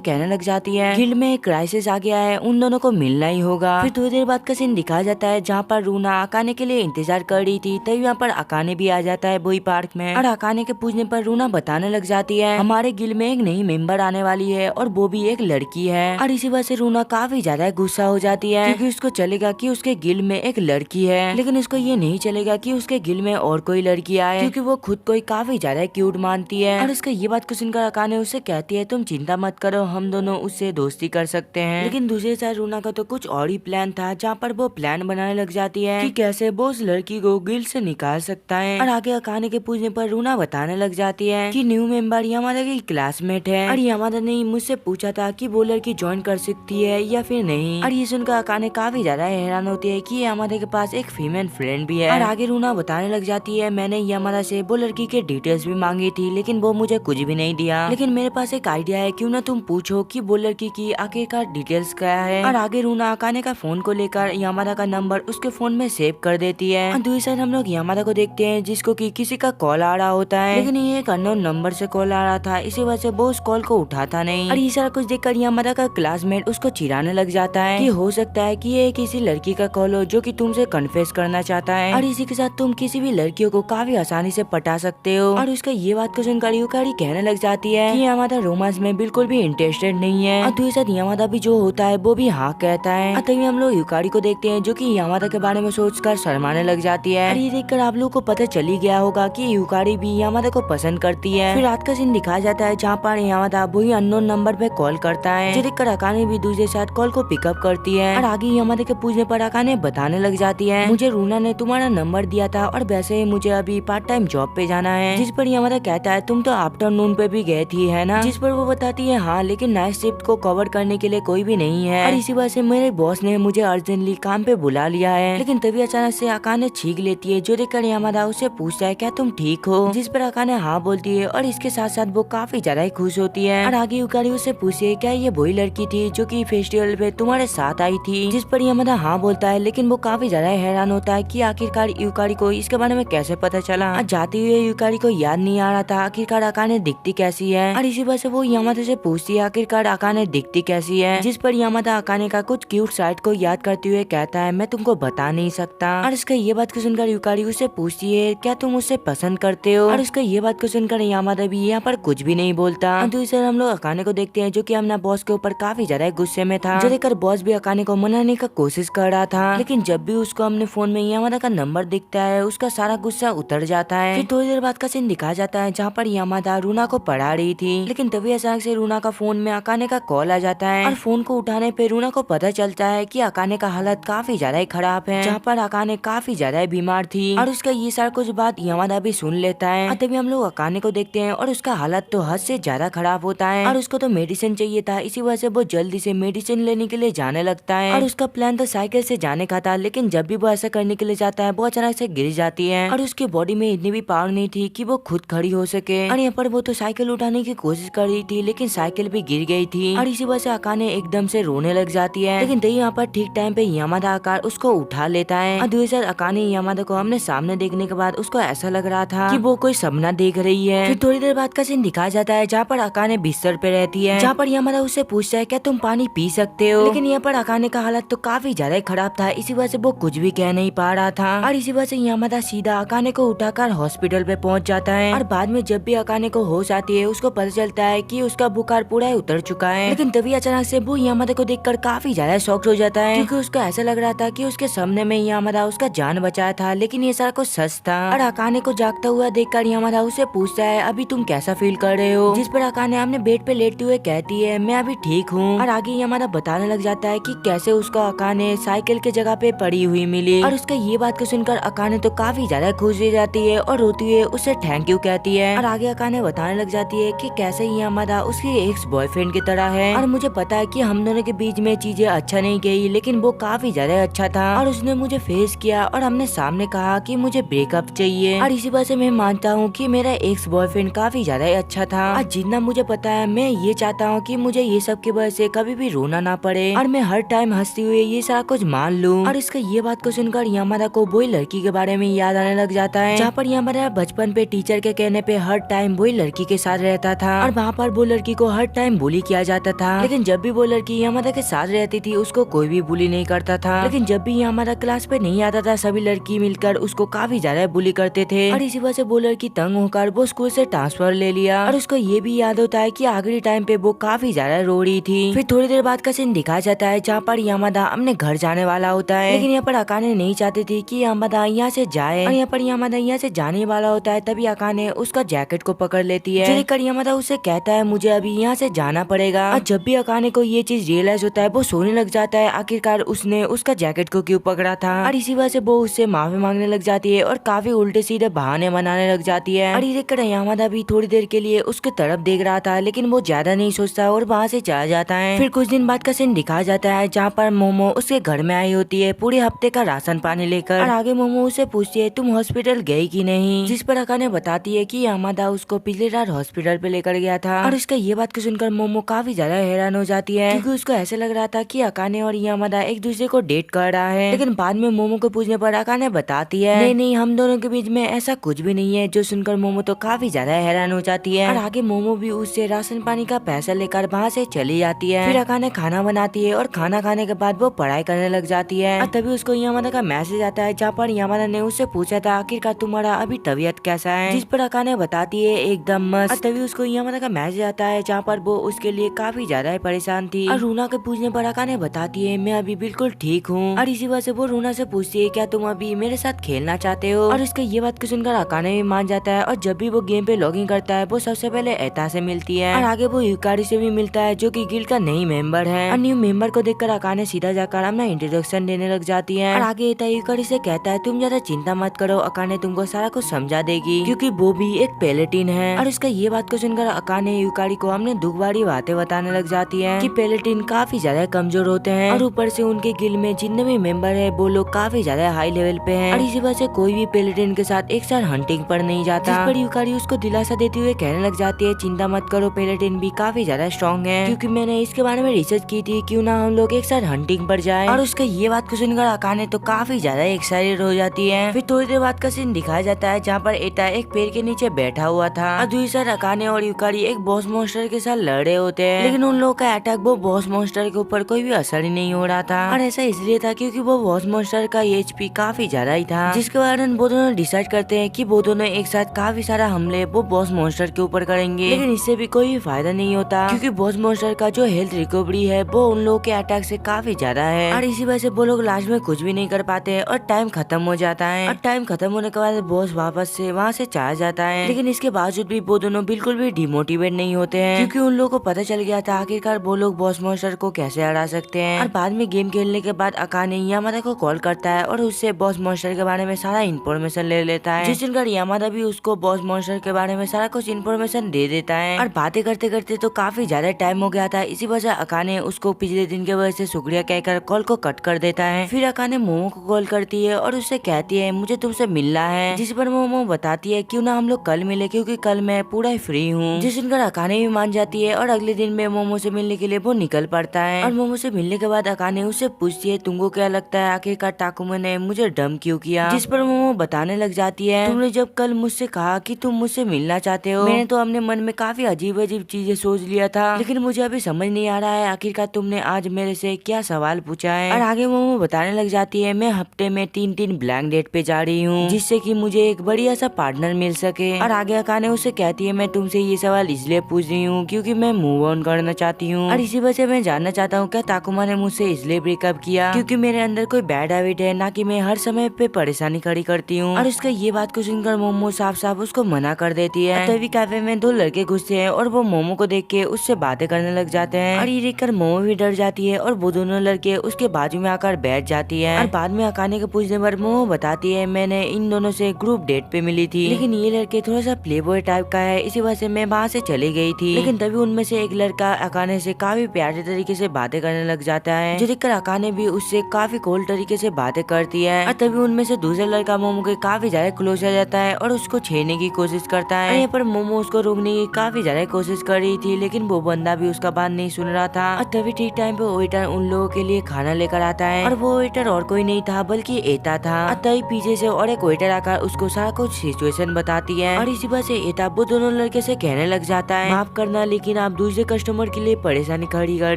कहने लग जाती है गिल्ड में एक क्राइसिस आ गया है, उन दोनों को मिलना ही होगा। फिर थोड़ी देर बाद का सीन दिखाया जाता है जहाँ पर रूना अकाने के लिए इंतजार कर रही थी, तभी यहाँ पर अकाने भी आ जाता है वही पार्क में। और अकाने के पूछने पर रूना बताने लग जाती है हमारे गिल्ड में एक नई मेंबर आने वाली है और वो भी एक लड़की है। और इसी वजह से रूना काफी ज्यादा गुस्सा हो जाती है क्योंकि उसको चलेगा कि उसके गिल्ड में एक लड़की है, लेकिन उसको ये नहीं चलेगा कि उसके गिल्ड में और कोई लड़की आए क्योंकि वो खुद को काफी ज्यादा क्यूट मानती है। और उसका ये बात को सुनकर अकाने उससे कहती है तुम चिंता मत करो, हम दोनों उससे दोस्ती कर सकते हैं। लेकिन दूसरी साइड रूना का तो कुछ और ही प्लान था जहाँ पर वो प्लान बनाने लग जाती है कि कैसे वो उस लड़की को गिल्ड से निकाल सकता है। और आगे अकाने के पूछने पर रूना बताने लग जाती है कि न्यू मेंबर यामादा की क्लासमेट है और यामादा ने मुझसे पूछा था कि वो लड़की ज्वाइन कर सकती है या फिर नहीं। और ये सुनकर अकाने काफी ज्यादा हैरान होती है कि यामादा के पास एक फीमेल फ्रेंड भी है। और आगे रूना बताने लग जाती है मैंने यामादा से वो लड़की के डिटेल्स भी मांगी थी लेकिन वो मुझे कुछ भी नहीं दिया, लेकिन मेरे पास एक आइडिया है, क्यों ना तुम पूछो कि वो लड़की की आखिरकार डिटेल्स क्या है। और आगे रूना अकाने का फोन को लेकर यामादा का नंबर उसके फोन में सेव कर देती है। और दूसरी साइड हम लोग यामादा को देखते हैं जिसको कि किसी का कॉल आ रहा होता है, लेकिन ये एक अननोन नंबर से कॉल आ रहा था, इसी वजह से वो उस कॉल को उठाता नहीं। और ये सारा कुछ देखकर यामादा का क्लासमेट उसको चिढ़ाने लग जाता है कि हो सकता है कि ये किसी लड़की का कॉल हो जो कि तुमसे कन्फेस करना चाहता है और इसी के साथ तुम किसी भी लड़कियों को काफी आसानी से पटा सकते हो। और उसका ये बात को सुनकर युकारी कहने लग जाती है कि यामादा रोमांस में बिल्कुल भी इंटरेस्टेड नहीं है। और दूसरे साथ यामादा भी जो होता है वो भी हाँ कहता है। और तभी हम लोग युकारी को देखते हैं जो कि यामादा के बारे में सोचकर शर्माने लग जाती है। और ये देखकर आप लोग को पता चल ही गया होगा कि युकारी भी यामादा को पसंद करती है। फिर रात का सीन दिखाया जाता है जहाँ पर यामादा वही अननोन नंबर पे कॉल करता है, जो देखकर अकाने भी दूसरे साथ कॉल को पिकअप करती है। और आगे यामादा के पूछने पर अकाने बताने लग जाती है मुझे रूना ने तुम्हारा नंबर दिया था और वैसे ही मुझे अभी पार्ट टाइम जॉब पे जाना है। जिस पर यामादा कहता है तुम तो आफ्टरनून पे भी गई थी है ना, जिस पर वो बताती है हाँ लेकिन नाइट शिफ्ट को कवर करने के लिए कोई भी नहीं है और इसी वजह से मेरे बॉस ने मुझे अर्जेंटली काम पे बुला लिया है। लेकिन तभी अचानक से अकाने छींक लेती है, जो देखकर यामादा उससे पूछता है क्या तुम ठीक हो, जिस पर अकाने हाँ बोलती है और इसके साथ साथ वो काफी ज्यादा ही खुश होती है। और आगे युकारी उससे पूछती है क्या ये वही लड़की थी जो कि फेस्टिवल पे तुम्हारे साथ आई थी, जिस पर यामादा हाँ बोलता है, लेकिन वो काफी ज्यादा हैरान होता है कि आखिरकार युकारी को इसके बारे में कैसे पता चला। जाते हुए युकारी को याद नहीं आ रहा था आखिरकार अकाने दिखती कैसी है और इसी वजह से वो यामादा से पूछती है आखिरकार अकाने दिखती कैसी है, जिस पर यामादा अकाने का कुछ क्यूट साइड को याद करते हुए कहता है मैं तुमको बता नहीं सकता। और इसका ये बात को सुनकर युकारी उससे पूछती है क्या तुम उससे पसंद करते हो, और उसका ये बात को सुनकर यामादा भी यहाँ पर कुछ भी नहीं बोलता। और दूसरी हम लोग अकाने को देखते हैं जो कि अपना बॉस के ऊपर काफी ज्यादा गुस्से में था, जो देखकर बॉस भी अकाने को मनाने का कोशिश कर रहा था, लेकिन जब भी उसको अपने फोन में यामादा का नंबर दिखता है उसका सारा गुस्सा उतर जाता है। फिर थोड़ी देर बाद का सीन दिखाया जाता है जहाँ पर यामादा रूना को पढ़ा रही थी, लेकिन तभी अचानक से रूना का फोन में अकाने का कॉल आ जाता है और फोन को उठाने पे रूना को पता चलता है कि अकाने का हालत काफी ज्यादा खराब है, जहाँ पर अकाने काफी ज्यादा बीमार थी। और उसका ये सारा कुछ बात यामादा भी सुन लेता है। और तभी हम लोग अकाने को देखते हैं और उसका हालत तो हद से ज्यादा खराब होता है और उसको तो मेडिसिन चाहिए था, इसी वजह से वो जल्दी से मेडिसिन लेने के लिए जाने लगता है। और उसका प्लान तो साइकिल से जाने का था, लेकिन जब भी वो ऐसा करने के लिए जाता है वो अचानक से गिर जाती है और उसकी बॉडी में इतनी भी पावर नहीं थी कि वो खुद खड़ी हो सके। और यहाँ पर वो तो साइकिल उठाने की कोशिश कर रही थी, लेकिन साइकिल भी गिर गई थी और इसी वजह से अकाने एकदम से रोने लग जाती है। लेकिन तभी यहाँ पर ठीक टाइम पे यामादा आकर उसको उठा लेता है। और दूसरी अकाने यामादा को हमने सामने देखने के बाद उसको ऐसा लग रहा था कि वो कोई सपना देख रही है। फिर थोड़ी देर बाद का सीन दिखाया जाता है जहाँ पर अकाने बिस्तर पे रहती है, जहाँ पर यामादा उससे पूछता है क्या तुम पानी पी सकते हो, लेकिन यहाँ पर अकाने का हालत तो काफी ज्यादा खराब था, इसी वजह से वो कुछ भी कह नहीं पा रहा था। और इसी वजह से यामादा सीधा अकाने को उठाकर हॉस्पिटल पे पहुंच जाता है। और बाद में जब भी अकाने को होश आती है उसको पता चलता है कि उसका बुखार पूरा उतर चुका है। लेकिन तभी अचानक से वो यामादा को देखकर काफी ज्यादा शॉक हो जाता है, क्योंकि उसको ऐसा लग रहा था कि उसके सामने में यामादा उसका जान बचाया था, लेकिन ये सारा कुछ सच था। और अकाने को जागता हुआ देखकर यामादा उसे पूछता है अभी तुम कैसा फील कर रहे हो, जिस पर अकाने अपने बेड पे लेटते हुए कहती है मैं अभी ठीक हूँ। और आगे यामादा बताने लग जाता है कि कैसे उसका अकाने साइकिल के जगह पे पड़ी हुई मिली। और उसका ये बात को सुनकर अकाने तो काफी ज्यादा खुश हो जाती है और रोती हुए उसे थैंक यू कहती है। और आगे अकाने बताने लग जाती है कि कैसे यामादा उसकी एक्स बॉयफ्रेंड की तरह है और मुझे पता है कि हम दोनों के बीच में चीजें अच्छा नहीं गई, लेकिन वो काफी ज्यादा अच्छा था और उसने मुझे फेस किया और हमने सामने कहा कि मुझे ब्रेकअप चाहिए। और इसी वजह से मैं मानता हूँ कि मेरा एक्स बॉयफ्रेंड काफी ज्यादा अच्छा था और जितना मुझे पता है मैं ये चाहता हूँ कि मुझे ये सब की वजह से कभी भी रोना ना पड़े और मैं हर टाइम हंसते हुए ये सारा कुछ मान लूं। और इसका ये बात को सुनकर यामादा को वही लड़की के बारे में याद आने लग जाता है, जहाँ पर यामादा बचपन पे टीचर के कहने पे हर टाइम वही लड़की के साथ रहता था और वहाँ पर वो लड़की को हर टाइम बुली किया जाता था। लेकिन जब भी वो लड़की यामादा के साथ रहती थी उसको कोई भी बुली नहीं करता था। लेकिन जब भी यामादा क्लास पे नहीं आता था सभी लड़की मिलकर उसको काफी ज्यादा बुली करते थे और इसी वजह से वो लड़की तंग होकर वो स्कूल से ट्रांसफर ले लिया। और उसको ये भी याद होता है कि आखिरी टाइम पे वो काफी ज्यादा रो रही थी। फिर थोड़ी देर बाद का सीन दिखाया जाता है जहाँ पर यामादा अपने घर जाने वाला होता है, लेकिन यहाँ पर अकाने नहीं चाहती थी कि यामादा यहाँ से जाए और यहाँ पर यामादा यहाँ से जाने वाला होता है। तभी अकाने उसका जैकेट को पकड़ लेती है, जो देखकर यामादा उससे कहता है मुझे अभी यहाँ से जाना पड़ेगा। और जब भी अकाने को ये चीज रियलाइज होता है वो सोने लग जाता है, आखिरकार उसने उसका जैकेट को क्यों पकड़ा था। और इसी वजह से वो उससे माफी मांगने लग जाती है और काफी उल्टे सीधे बहाने बनाने लग जाती है। और ये देखकर यामादा भी थोड़ी देर के लिए उसके तरफ देख रहा था, लेकिन वो ज्यादा नहीं सोचता और वहाँ से चला जाता है। फिर कुछ दिन बाद का सीन दिखाया जाता है जहाँ पर मोमो उसके घर में आई होती है पूरे हफ्ते का राशन पानी लेकर। और आगे मोमो उससे पूछती है तुम हॉस्पिटल गई कि नहीं, जिस पर अकाने बताती है कि यामादा उसको पिछली रात हॉस्पिटल पे लेकर गया था। और उसका ये बात को सुनकर मोमो काफी ज्यादा हैरान हो जाती है, क्योंकि उसको ऐसे लग रहा था कि अकाने और यामादा एक दूसरे को डेट कर रहा है। लेकिन बाद में मोमो को पूछने पर अकाने बताती है नहीं नहीं हम दोनों के बीच में ऐसा कुछ भी नहीं है, जो सुनकर मोमो तो काफी ज्यादा हैरान हो जाती है। और आगे मोमो भी उससे राशन पानी का पैसा लेकर वहाँ से चली जाती है। फिर अकाने खाना बनाती है और खाना खाने के बाद वो पढ़ाई करने लग जाती है। और तभी उसको यामादा का मैसेज आता है जहाँ पर यामादा ने उससे पूछा था आखिरकार तुम्हारा अभी तबीयत कैसा है, जिस पर अकाने बताती है एकदम मस्त। और तभी उसको यामादा का मैसेज आता है जहाँ पर वो उसके लिए काफी ज्यादा परेशान थी। और रूना के पूछने पर अकाने बताती है मैं अभी बिल्कुल ठीक हूँ। और इसी वजह से वो रूना से पूछती है क्या तुम अभी मेरे साथ खेलना चाहते हो। और उसके ये बात को सुनकर अकाने भी मान जाता है और जब भी वो गेम पे लॉगिन करता है वो सबसे पहले एटा से मिलती है और आगे वो युकारी से भी मिलता है जो कि गिल्ड का नई मेंबर है। और न्यू मेंबर को देखकर अकाने सीधा जाकर अपना इंट्रोडक्शन देने लग जाती है। और आगे एटा युकारी से कहता है तुम ज्यादा चिंता मत करो, अकाने तुमको सारा कुछ समझा देगी क्योंकि वो भी एक पेलेटिन है। और उसका ये बात को सुनकर अकाने युकारी को हमने दुख भरी बातें बताने लग जाती है कि पेलेटिन काफी ज्यादा कमजोर होते हैं और ऊपर से उनके गिल्ड में जितने भी मेंबर है वो लोग काफी ज्यादा हाई लेवल पे हैं। और इसी वजह से कोई भी पेलेटिन के साथ एक साथ हंटिंग पर नहीं जाता। जिस पर युकारी उसको दिलासा देते हुए कहने लग जाती है चिंता मत करो, पेलेटिन भी काफी ज्यादा स्ट्रॉन्ग है, क्योंकि मैंने इसके बारे में रिसर्च की थी, क्यों ना हम लोग एक साथ हंटिंग पर जाए। और उसका ये बात को सुनकर अकाने तो काफी ज्यादा एक्साइटेड हो जाती है। फिर थोड़ी देर बाद का सीन दिखाया जाता है जहाँ पर एटा एक पेड़ के नीचे बैठा हुआ था और दूसरी साइड अकाने और युकारी एक बॉस मॉन्स्टर के साथ लड़ रहे होते हैं, लेकिन उन लोगों का अटैक वो बॉस मॉन्स्टर के ऊपर कोई भी असर ही नहीं हो रहा था। और ऐसा इसलिए था क्योंकि वो बॉस मॉन्स्टर का एचपी काफी ज्यादा ही था, जिसके कारण वो दोनों डिसाइड करते हैं कि वो दोनों एक साथ काफी सारा हमले वो बॉस मॉन्स्टर के ऊपर करेंगे। लेकिन इससे भी कोई भी फायदा नहीं होता, क्योंकि बॉस मॉन्स्टर का जो हेल्थ रिकवरी है वो उन लोगों के अटैक से काफी ज्यादा है। और इसी वजह से वो लोग लास्ट में कुछ भी नहीं कर पाते और टाइम खत्म हो जाता है। और टाइम खत्म होने के बाद बॉस वापस से वहाँ से चला जाता है। लेकिन इसके बावजूद भी वो दोनों बिल्कुल भी डिमोटिवेट नहीं होते हैं, क्योंकि उन लोगों को पता चल गया था आखिरकार वो लोग बॉस मॉन्स्टर को कैसे हरा सकते हैं। और बाद में गेम खेलने के बाद अकाने यामादा को कॉल करता है और उससे बॉस मॉन्स्टर के बारे में सारा इन्फॉर्मेशन ले लेता है, जिस दिन यामादा भी उसको बॉस मॉन्स्टर के बारे में सारा कुछ इन्फॉर्मेशन दे देता है। और बातें करते करते तो काफी ज्यादा टाइम हो गया था, इसी वजह अकाने उसको पिछले दिन के वजह से शुक्रिया कहकर कॉल को कट कर देता है। फिर अकाने मोमो को कॉल करती है और उससे कहती है मुझे तुमसे मिलना है, जिस पर मोमो बताती है क्यों ना हम लोग कल मिले, क्योंकि कल मैं पूरा फ्री हूँ। जिस दिन अकाने भी मान जाती है और अगले दिन में मोमो से मिलने के लिए वो निकल पड़ता है। और मोमो से मिलने के बाद अकाने उससे पूछती है तुमको क्या लगता है आखिरकार टाकुमा ने मुझे डम क्यों किया, जिस पर मोमो बताने लग जाती है तुमने जब कल मुझसे कहा कि तुम मुझसे मिलना चाहते हो, मैंने तो अपने मन में काफी अजीब अजीब चीजें सोच लिया था, लेकिन मुझे अभी समझ नहीं आ रहा है आखिरकार तुमने आज मेरे से क्या सवाल पूछा है। और आगे मोमो बताने लग जाती है मैं हफ्ते में 3 ब्लैंक डेट पे जा रही हूँ, जिससे कि मुझे एक बढ़िया सा पार्टनर मिल सके। और आगे अकाने उससे कहती है मैं तुमसे ये सवाल इसलिए पूछ रही हूँ क्योंकि मैं मूव ऑन करना चाहती हूँ, और इसी वजह से मैं जानना चाहता हूँ क्या ताकुमा ने मुझसे इसलिए ब्रेकअप किया क्योंकि मेरे अंदर कोई बैड हैबिट है, ना कि मैं हर समय पे परेशानी खड़ी करती हूँ। और उसका ये बात को सुनकर मोमो साफ साफ उसको मना कर देती है। तभी कैफे में 2 लड़के घुसते हैं और वो मोमो को देख के उससे बातें करने लग जाते हैं। और ये देखकर मोमो भी डर जाती है और वो दोनों लड़के उसके बाजू में आकर बैठ जाती है। और बाद में अकाने के पूछने पर मोमो बताती है मैंने इन दोनों से ग्रुप डेट पे मिली थी, लेकिन ये लड़के थोड़ा सा प्ले बॉय टाइप का है, इसी वजह से मैं वहाँ से चली गई थी। लेकिन तभी उनमें से एक लड़का अकाने से काफी प्यारे तरीके से बातें करने लग जाता है, जो देखकर अकाने भी उससे काफी कोल्ड तरीके से बातें करती है। और तभी उनमें से दूसरा लड़का मोमो के काफी ज्यादा क्लोज आ जाता है और उसको छेड़ने की कोशिश करता है। यहाँ पर मोमो उसको रोकने की काफी ज्यादा कोशिश कर रही थी, लेकिन वो बंदा भी उसका बात नहीं सुन रहा था। और तभी ठीक टाइम पे वेटर उन लोगों के लिए खाना लेकर आता है और वो वेटर और कोई नहीं था बल्कि एटा था। और तभी पीछे से और एक वेटर आकर उसको सारा कुछ सिचुएशन बताती है और इसी वजह से एटा वो दोनों लड़के से कहने लग जाता है, माफ करना लेकिन आप दूसरे कस्टमर के लिए परेशानी खड़ी कर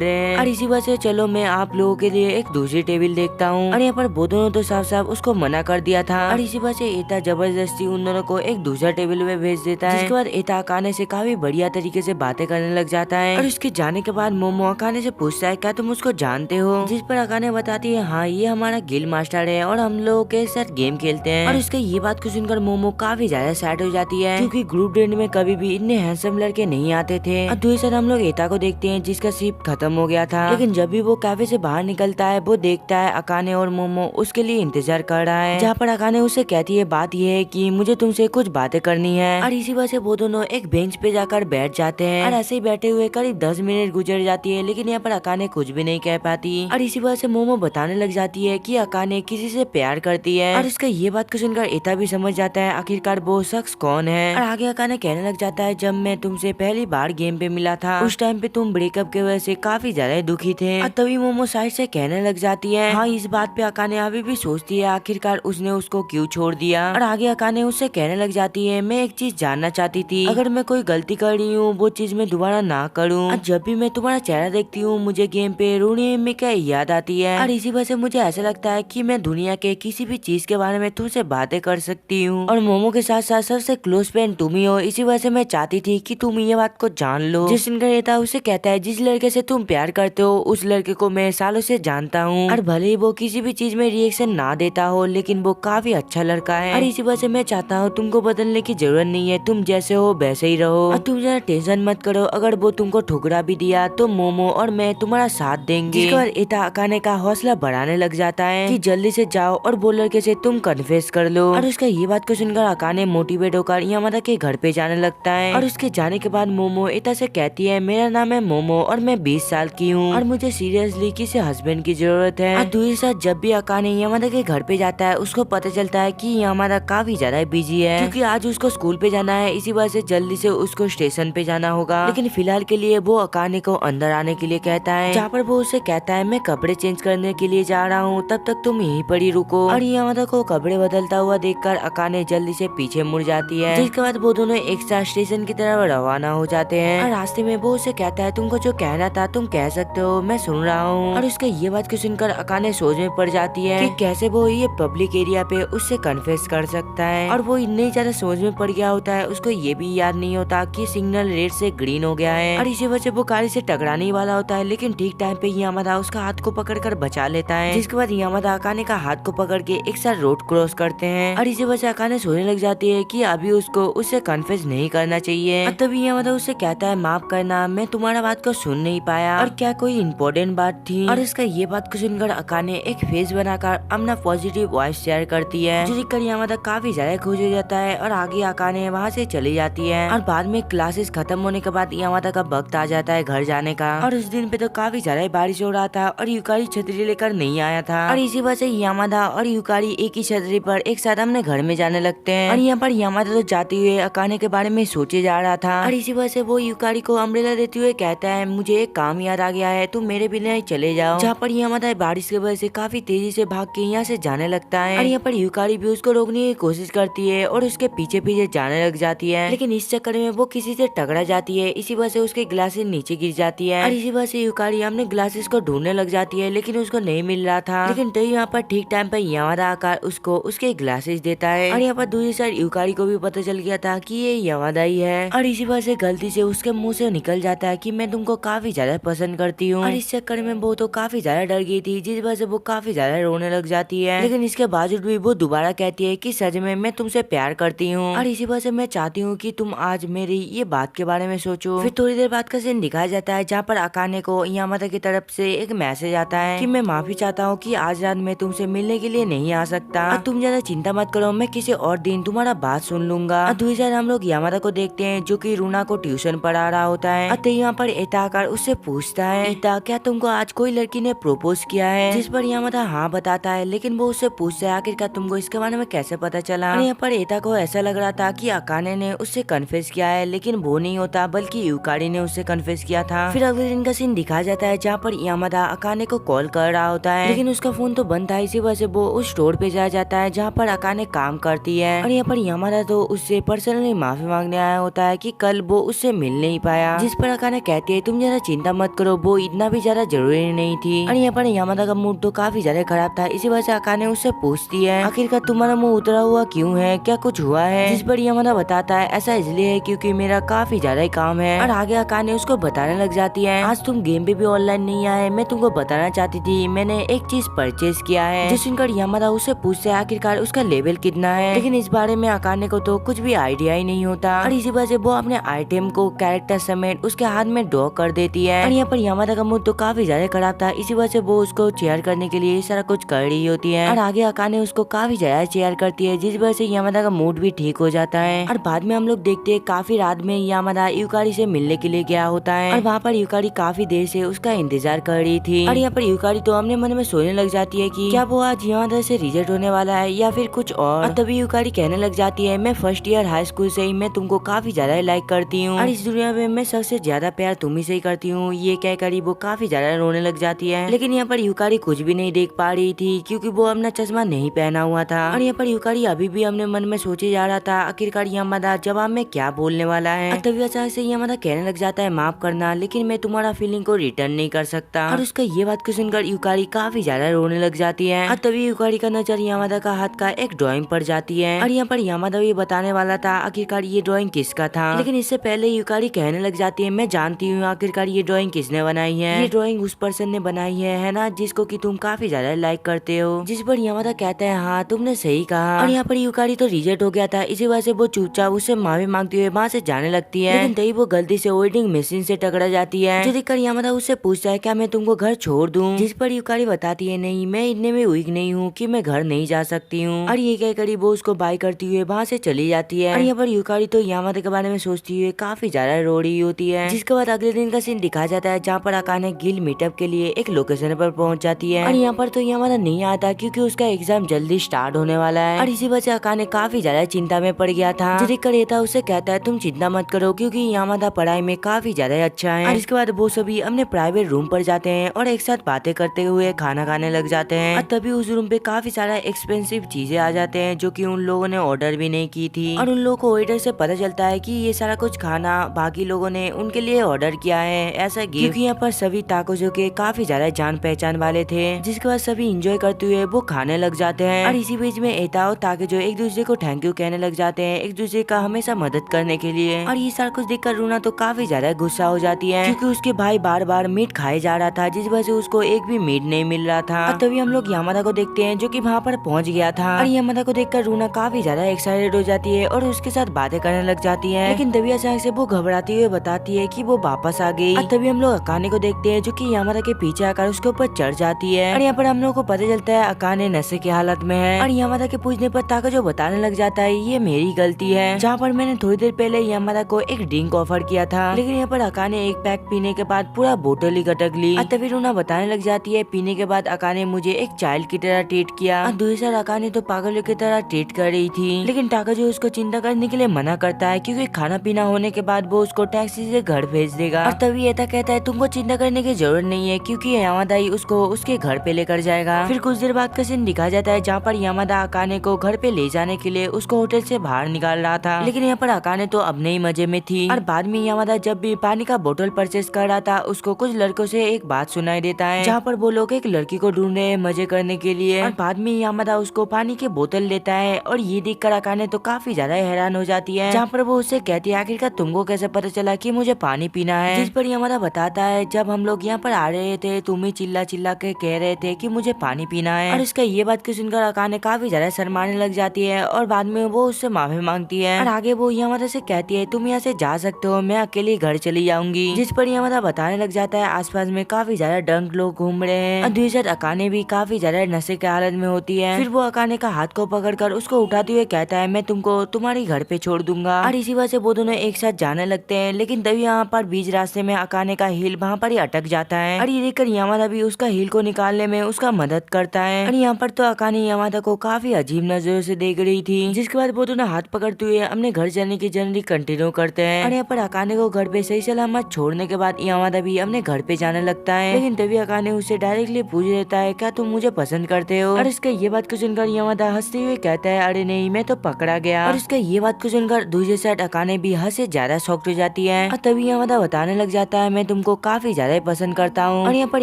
रहे हैं और इसी वजह से चलो मैं आप लोगों के लिए एक दूसरी टेबल देखता हूँ। और यहाँ पर वो दोनों तो साफ साफ उसको मना कर दिया था और इसी वजह से एटा जबरदस्ती उन दोनों को एक दूसरा टेबल में भेज देता है। जिसके बाद एटा अकाने से काफी बढ़िया तरीके से बातें करने लग जाता है और उसके जाने के बाद मोमो अकाने से पूछता है क्या तुम उसको जानते हो, जिस पर अकाने बताती है हाँ ये हमारा गिल मास्टर है और हम लोगों के साथ गेम खेलते हैं। और उसके ये बात को सुनकर मोमो काफी ज्यादा सैड हो जाती है क्योंकि ग्रुप डेट में कभी भी इतने हैंडसम लड़के नहीं आते थे। और दूसरी तरफ हम लोग एटा को देखते हैं जिसका शिप खत्म हो गया था, लेकिन जब भी वो कैफे से बाहर निकलता है वो देखता है अकाने और मोमो उसके लिए इंतजार कर रहा है, जहाँ पर अकाने उससे कहती है बात ये है कि मुझे तुमसे कुछ बातें करनी है। और इसी वजह से वो दोनों एक बेंच पे जाकर बैठ जाते हैं और ऐसे ही बैठे हुए करीब 10 मिनट गुजर जाती है, लेकिन यहाँ पर अकाने कुछ भी नहीं कह पाती। और इसी वजह से मोमो बताने लग जाती है कि अकाने किसी से प्यार करती है और उसका ये बात को सुनकर एटा भी समझ जाता है आखिरकार वो शख्स कौन है। और आगे अकाने कहने लग जाता है जब मैं तुमसे पहली बार गेम पे मिला था उस टाइम पे तुम ब्रेकअप की वजह से काफी ज्यादा दुखी थे। और तभी मोमो साइड से कहने लग जाती है हाँ इस बात पे अकाने अभी भी सोचती है आखिरकार उसने उसको क्यों छोड़ दिया। और आगे अकाने उससे कहने लग जाती है मैं एक चीज जानना चाहती थी, अगर मैं कोई गलती कर रही हूँ वो चीज मैं दोबारा ना करूँ। जब भी मैं तुम्हारा चेहरा देखती हूँ मुझे गेम पे रोनी में क्या याद आती है और इसी वजह से मुझे ऐसा लगता है कि मैं दुनिया के किसी भी चीज के बारे में तुमसे बातें कर सकती हूँ और मोमो के साथ साथ सबसे क्लोज फ्रेंड तुम ही हो, इसी वजह से मैं चाहती थी कि तुम ये बात को जान लो। जिस दिन रहता उसे कहता है जिस लड़के से तुम प्यार करते हो उस लड़के को मैं सालों से जानता हूँ और भले ही वो किसी भी चीज में रिएक्शन ना देता हो लेकिन वो काफी अच्छा लड़का है और इसी वजह से मैं चाहता हूँ तुमको बदलने की जरूरत नहीं है, तुम जैसे हो वैसे ही रहो और तुम जरा टेंशन मत करो, अगर वो तुमको ठुकरा भी दिया तो मोमो और मैं तुम्हारा साथ देंगे। जिसके बाद एटा अकाने का हौसला बढ़ाने लग जाता है कि जल्दी से जाओ और वो लड़के से तुम कन्फेस कर लो। और उसका ये बात को सुनकर अकाने मोटिवेट होकर यामादा के घर पे जाने लगता है और उसके जाने के बाद मोमो एटा से कहती है मेरा नाम है मोमो और मैं 20 साल की हूँ और मुझे सीरियसली किसी हस्बैंड की जरूरत है। और दूसरे साथ जब भी अकाने यामादा के घर पे जाता है उसको पता चलता है कि यामादा काफी ज्यादा बिजी है क्योंकि आज उसको स्कूल पे जाना है, इसी वजह से जल्दी से उसको स्टेशन पे जाना होगा। लेकिन फिलहाल के लिए वो अकाने को अंदर आने के लिए कहता है, जहाँ पर वो उसे कहता है मैं कपड़े चेंज करने के लिए जा रहा हूँ, तब तक तुम यहीं पर ही रुको। और यामादा को कपड़े बदलता हुआ देखकर अकाने जल्दी से पीछे मुड़ जाती है, जिसके बाद वो दोनों एक साथ स्टेशन की तरफ रवाना हो जाते हैं। और रास्ते में वो उसे कहता है तुमको जो कहना था तुम कह सकते हो, मैं सुन रहा हूँ। और उसके ये बात को सुनकर अकाने सोच में पड़ जाती है कि कैसे वो ये पब्लिक एरिया पे उससे कन्फेस कर सकता है। और वो इतनी ज्यादा सोच में पड़ गया होता है उसको ये भी याद नहीं होता कि सिग्नल रेड से ग्रीन हो गया है और इसी वजह से वो गाड़ी से टकराने वाला होता है, लेकिन ठीक टाइम पे यामादा उसका हाथ को पकड़कर बचा लेता है। जिसके बाद यामादा अकाने का हाथ को पकड़ के एक साथ रोड क्रॉस करते हैं और इसी वजह से अकाने सोचने लग जाती है कि अभी उसको उससे कन्फेस नहीं करना चाहिए। तभी यामादा उससे कहता है माफ करना, मैं तुम्हारा बात को सुन नहीं पाया और क्या कोई इम्पोर्टेंट बात थी। और इसका ये बात को सुनकर अकाने एक फेस बनाकर अपना पॉजिटिव वॉइस शेयर करती है, जो देखकर यामादा काफी ज्यादा खुश हो जाता है और आगे अकाने वहाँ से चली जाती है। और बाद में क्लासेस खत्म होने के बाद यामादा का वक्त आ जाता है घर जाने का और उस दिन पे तो काफी ज्यादा बारिश हो रहा था और यूकारी छतरी लेकर नहीं आया था और इसी वजह से यामादा और यूकारी एक ही छतरी पर एक साथ अपने घर में जाने लगते हैं। और यहाँ पर यामादा तो जाते हुए अकाने के बारे में सोचे जा रहा था और इसी वजह से वो यूकारी को अम्ब्रेला देते हुए कहता है मुझे एक काम याद आ गया है, तुम मेरे बिना ही चले जाओ। जहाँ पर यामादा बारिश की वजह से काफी तेजी से भाग के यहाँ से जाने लगता है और यहाँ पर यूकारी भी उसको रोकने की कोशिश करती है और उसके पीछे पीछे जाने लग जाती है, लेकिन इस चक्कर में वो किसी से टकरा जाती है, इसी वजह से उसके ग्लासेस नीचे गिर जाती है और इसी वजह से यूकारी अपने ग्लासेस को ढूंढने लग जाती है, लेकिन उसको नहीं मिल रहा था। लेकिन तो यहाँ पर ठीक टाइम पर यामादा आकर उसको उसके ग्लासेस देता है और यहाँ पर दूसरी साइड यूकारी को भी पता चल गया था कि ये यामादा ही है और इसी वजह से गलती से उसके मुंह से निकल जाता है कि मैं तुमको काफी ज्यादा पसंद करती हूँ। और इस चक्कर में वो तो काफी ज्यादा डर गई थी, जिस वजह से वो काफी ज्यादा रोने लग जाती है, लेकिन इसके बावजूद भी वो दोबारा कहती है कि सच में मैं तुमसे प्यार करती हूँ और इसी वजह से मैं चाहती हूँ कि तुम आज मेरी ये बात के बारे में सोचो। फिर थोड़ी देर बाद का सीन दिखाया जाता है जहाँ पर अकाने को यामादा की तरफ से एक मैसेज आता है कि मैं माफी चाहता हूँ कि आज रात मैं तुमसे मिलने के लिए नहीं आ सकता और तुम ज्यादा चिंता मत करो, मैं किसी और दिन तुम्हारा बात सुन लूंगा। दूसरी साइड हम लोग यामादा को देखते हैं जो कि रूना को ट्यूशन पढ़ा रहा होता है। तो यहाँ पर एटा आकर उससे पूछता है एटा क्या तुमको आज कोई लड़की ने प्रपोज किया है, जिस पर यामादा हाँ बताता है, लेकिन वो उससे पूछता है आखिरकार तुमको इसके बारे में कैसे पता चला। और यहाँ पर एटा को ऐसा लग रहा था कि अकाने ने उससे कन्फेस किया है, लेकिन वो नहीं होता बल्कि यूकारी ने उससे कन्फेस किया था। फिर अगले दिन का सीन दिखाया जाता है जहाँ पर यामादा अकाने को कॉल कर रहा होता है, लेकिन उसका फोन तो बंद था, इसी वजह से वो उस स्टोर पे जा जाता है जहाँ पर अकाने काम करती है। और यहाँ पर यामादा तो उससे पर्सनली माफी मांगने आया होता है कि कल वो उससे मिल नहीं पाया, जिस पर अकाने कहती है तुम ज्यादा चिंता मत करो, वो इतना भी ज्यादा जरूरी नहीं थी। और यहाँ पर यामादा का मूड तो काफी ज्यादा खराब था। इसी वजह से अकाने उससे पूछती है आखिरकार तुम्हारा मुंह उतरा हुआ क्यों है, क्या कुछ हुआ है? जिस पर यामादा बताता है ऐसा इसलिए है क्योंकि मेरा काफी ज्यादा ही काम है। और आगे अकाने उसको बताने लग जाती है आज तुम गेम पे भी ऑनलाइन नहीं आए, मैं तुमको बताना चाहती थी मैंने एक चीज परचेज किया है। जो सुनकर यामादा उससे पूछते है आखिरकार उसका लेवल कितना है, लेकिन इस बारे में अकाने को तो कुछ भी आइडिया ही नहीं होता। और इसी वजह से वो अपने आइटम को कैरेक्टर समेत उसके हाथ में ड्रॉ कर देती है। और यहाँ पर यामादा का मूड तो काफी ज्यादा खराब था। इसी वजह से वो उसको चेयर करने के लिए सारा कुछ कर रही होती है। और आगे अकाने उसको काफी ज्यादा चेयर करती है, जिस वजह से यामादा का मूड भी ठीक हो जाता है। और बाद में हम लोग देखते हैं काफी रात में यामादा यूकारी से मिलने के लिए गया होता है। और वहाँ पर यूकारी काफी देर से उसका इंतजार कर रही थी। और यहाँ पर यूकारी तो अपने मन में सोचने लग जाती है कि क्या वो आज यामादा से रिजल्ट होने वाला है या फिर कुछ और तभी यूकारी कहने लग जाती है मैं फर्स्ट ईयर हाई स्कूल से ही मैं तुमको काफी ज्यादा लाइक करती हूँ और इस दुनिया में मैं सबसे ज्यादा प्यार तुम्ही से ही करती हूँ। ये कहकर वो काफी ज्यादा रोने लग जाती है। लेकिन यहाँ पर यूकारी कुछ भी नहीं देख पा रही थी क्योंकि वो अपना चश्मा नहीं पहना हुआ था। और यहाँ पर यूकारी अभी भी अपने मन में सोचे जा रहा था आखिरकार यामादा जवाब में क्या बोलने वाला है। तभी अचानक से यामादा कहने लग जाता है माफ करना लेकिन मैं तुम्हारा फीलिंग को रिटर्न नहीं कर सकता। और उसका ये बात को सुनकर यूकारी काफी ज्यादा रोने लग जाती है। और तभी यूकारी का नजर यामादा का हाथ का एक ड्राइंग पर जाती है। और यहाँ पर यामादा भी बताने वाला था आखिरकार ये ड्राइंग किसका था, लेकिन इससे पहले यूकारी कहने लग जाती है मैं जानती हूँ आखिरकार ये ड्राइंग किसने बनाई है। ये ड्राइंग उस पर्सन ने बनाई है ना जिसको कि तुम काफी ज्यादा लाइक करते हो। जिस पर यामादा कहता है हाँ तुमने सही कहा। और यहाँ पर यूकारी तो रिजेक्ट हो गया था, इसी वजह से वो चुपचाप उससे माफी मांगती हुए वहाँ से जाने लगती है। लेकिन तभी वो गलती से वेडिंग मशीन से टकरा जाती है, जो देखकर यामादा उससे पूछता है क्या मैं तुमको घर छोड़ दूं। जिस पर यूकारी बताती है नहीं मैं इतने में वीक नहीं हूँ कि मैं घर नहीं जा सकती हूँ। और ये कहकर वो उसको बाय करती हुए वहाँ से चली जाती है। और यहाँ पर यूकारी तो यामादा के बारे में सोचती हुए काफी ज्यादा रो रही होती है। जिसके बाद अगले दिन का सीन दिखाया जाता है जहाँ पर अकाने गिल मीटअप के लिए एक लोकेशन पर पहुँच जाती है। और यहाँ पर तो यामादा नहीं आता क्योंकि उसका एग्जाम जल्दी स्टार्ट होने वाला है। और इसी वजह से अकाने काफी ज्यादा चिंता में पड़ गया था। जो देखकर येता उससे कहता है तुम चिंता मत करो क्योंकि यामादा पढ़ाई में काफी ज्यादा अच्छा है। और इसके बाद वो सभी अपने प्राइवेट रूम पर जाते हैं और एक साथ बातें करते हुए खाना खाने लग जाते हैं। और तभी उस रूम पे काफी सारा एक्सपेंसिव चीजें आ जाते हैं जो कि उन लोगों ने ऑर्डर भी नहीं की थी। और उन लोगों को वेटर से पता चलता है कि ये सारा कुछ खाना बाकी लोगों ने उनके लिए ऑर्डर किया है ऐसा गिफ्ट, क्योंकि यहाँ पर सभी ताकोजो के काफी ज्यादा जान पहचान वाले थे। जिसके बाद सभी इंजॉय करते हुए वो खाने लग जाते हैं। और इसी बीच में एता और ताकोजो एक दूसरे को थैंक यू कहने लग जाते हैं एक दूसरे का हमेशा मदद करने के लिए। और ये सारा कुछ देखकर रूना तो काफी ज्यादा गुस्सा हो जाती है क्योंकि उसके भाई बार बार मीट खाए जा रहा था, जिस वजह से उसको एक भी मीट नहीं मिल रहा था। और तभी हम लोग यामादा को देखते हैं जो कि वहाँ पर पहुँच गया था। और यामादा को देखकर रूना काफी ज्यादा एक्साइटेड हो जाती है और उसके साथ बातें करने लग जाती है। लेकिन तभी अचानक से वो घबराती हुई बताती है कि वो वापस आ गई। और तभी हम लोग अकाने को देखते हैं जो कि यामादा के पीछे आकर उसके ऊपर चढ़ जाती है। और यहाँ पर हम लोग को पता चलता है अकाने नशे की हालत में है। और यामादा के पूछने पर ताकोजो बताने लग जाता है ये मेरी गलती है, जहाँ पर मैंने थोड़ी देर पहले यामादा को एक ड्रिंक ऑफर किया था, लेकिन यहाँ पर अकाने एक पैक पीने के बाद पूरा बोतल ही गटक ली। और तभी रूना बताने लग जाती है पीने के बाद अकाने मुझे एक चाइल्ड की तरह ट्रीट किया। और दूसरी तरफ अकाने तो पागलों की तरह ट्रीट कर रही थी, लेकिन ताकोजो उसको चिंता करने के लिए मना करता है क्योंकि खाना पीना होने के बाद वो उसको टैक्सी से घर भेज देगा। और तभी एता कहता है तुमको चिंता करने की जरूरत नहीं है क्योंकि यामादा ही उसको उसके घर पे लेकर जाएगा। फिर कुछ देर बाद का सीन दिखाया जाता है जहाँ पर यामादा अकाने को घर पे ले जाने के लिए उसको होटल से बाहर निकाल रहा था, लेकिन यहाँ पर अकाने तो अपने ही मजे में थी। और बाद में यामादा जब भी पानी का बोतल परचेज कर रहा था उसको कुछ लड़कों से एक बात सुनाई देता है जहाँ पर वो लोग एक लड़की को ढूंढ रहे हैं मजे करने के लिए। और बाद में यामादा उसको पानी की बोतल लेता है और ये देखकर अकाने तो काफी ज्यादा हैरान हो जाती है, जहाँ पर वो उससे कहती है आखिरकार तुमको कैसे पता चला कि मुझे पानी पीना है। जिस पर यामादा बताता है जब हम लोग यहाँ पर आ रहे थे तुम ही चिल्ला चिल्ला के कह रहे थे कि मुझे पानी पीना है। और इसका ये बात को सुनकर अकाने काफी ज्यादा शर्माने लग जाती है और बाद में वो उससे माफी मांगती है। और आगे वो यामादा से कहती है तुम यहाँ से जा सकते हो, मैं अकेली घर चली जाऊंगी। जिस पर यामादा बताने लग जाता है आसपास में काफी ज्यादा ड्रंक लोग घूम रहे हैं और दूसरी अकाने भी काफी ज्यादा नशे के हालत में होती है। फिर वो अकाने का हाथ को पकड़कर उसको उठाते हुए कहता है मैं तुमको तुम्हारे घर पे छोड़ दूंगा। और इसी वजह से वो दोनों एक साथ जाने लगते हैं, लेकिन तभी यहाँ पर बीच रास्ते में अकाने का हील वहाँ पर ही अटक जाता है। और ये देखकर यामादा भी उसका हील को निकालने में उसका मदद करता है। और यहाँ पर तो अकाने यामादा को काफी अजीब नजरों से देख रही थी, जिसके बाद वो दोनों हाथ पकड़ते हुए अपने घर जाने की जर्नी कंटिन्यू करते हैं। और यहाँ पर अकाने को घर पे सही सलामत छोड़ने के बाद यामादा भी अपने घर पे जाने लगता है, लेकिन तभी अकाने उससे डायरेक्टली पूछ लेता है क्या तुम मुझे पसंद करते हो। और इसके ये बात को सुनकर यामादा हंसते हुए कहता है अरे नहीं मैं तो पकड़ा गया। और उसका ये बात को सुनकर दूसरी साइड अकाने भी हद से ज्यादा शॉक्ड हो जाती है और तभी यामादा बताने लग जाता है मैं तुमको काफी ज्यादा पसंद करता हूँ। और यहाँ पर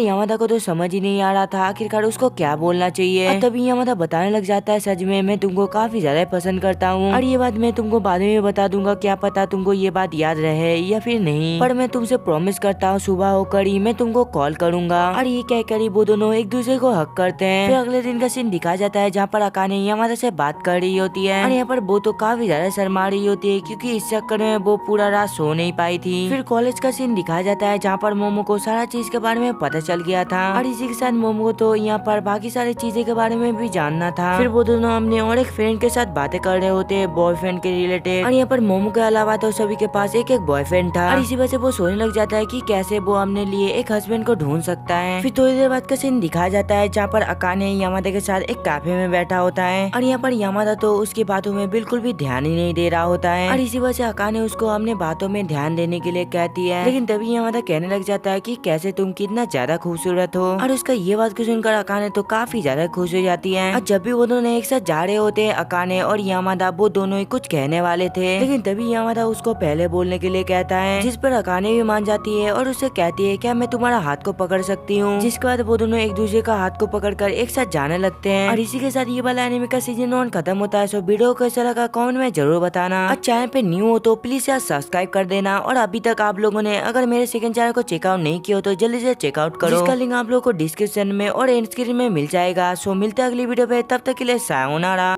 यामादा को तो समझ ही नहीं आ रहा था आखिरकार उसको क्या बोलना चाहिए। और तभी यामादा बताने लग जाता है सच में मैं तुमको काफी ज्यादा पसंद करता हूँ और ये बात मैं तुमको बाद में बता दूंगा, क्या पता तुमको ये बात याद रहे या फिर नहीं, पर मैं तुमसे प्रॉमिस करता हूँ सुबह होकर ही मैं तुमको कॉल करूंगा। और ये कहकर वो दोनों एक दूसरे को हक करते हैं। फिर अगले दिन का सीन दिखाया जाता है जहाँ पर अकाने यामादा से बात कर रही होती है और यहाँ पर वो तो काफी ज्यादा शर्मा रही होती है क्योंकि इस चक्कर में वो पूरा रात सो नहीं पाई थी। फिर कॉलेज का सीन दिखाया जाता है जहाँ पर मोमो को सारा चीज के बारे में पता चल गया था और इसी के साथ मोमो को तो यहाँ पर बाकी सारी चीजें के बारे में भी जानना था। फिर वो दोनों अपने और एक फ्रेंड के साथ बातें कर रहे होते हैं बॉयफ्रेंड के रिलेटेड और यहाँ पर मोमो के अलावा तो सभी के पास एक एक बॉयफ्रेंड था और इसी वजह से वो सोचने लग जाता है कि कैसे वो अपने लिए एक हस्बैंड को ढूंढ सकता है। फिर थोड़ी देर बाद का सीन दिखाया जाता है जहाँ पर अकाने यामादा के साथ एक कैफे में बैठा होता है और यहाँ पर यामादा तो उसकी बातों में बिल्कुल भी ध्यान ही नहीं दे रहा होता है और इसी वजह से अकाने उसको अपने बातों में ध्यान देने के लिए कहती है। लेकिन तभी यामादा कहने लग जाता है कि कैसे तुम कितना ज्यादा खूबसूरत हो और उसका ये बात को सुनकर अकाने तो काफी ज्यादा खुश हो जाती है। और जब भी वो दोनों एक साथ जा रहे होते हैं अकाने और यामादा वो दोनों ही कुछ कहने वाले थे लेकिन तभी यामादा उसको पहले बोलने के लिए कहता है जिस पर अकाने भी मान जाती है और उससे कहती है क्या मैं तुम्हारा हाथ को पकड़ सकती हूँ। जिसके बाद वो दोनों एक दूसरे का हाथ को पकड़कर एक साथ जाने लगते हैं और इसी के साथ ये वाला एनिमे का सीजन 1 खत्म होता है। सो वीडियो कैसा लगा कमेंट में जरूर बताना और चैनल पे न्यू हो तो प्लीज यार सब्सक्राइब कर देना और अभी तक आप लोगों ने अगर मेरे सेकंड चैनल को चेकआउट नहीं किया हो तो जल्दी से चेकआउट करो, जिसका लिंक आप लोगों को डिस्क्रिप्शन में और एंड स्क्रीन में मिल जाएगा। सो मिलते हैं अगली वीडियो पे, तब तक के लिए सायोनारा।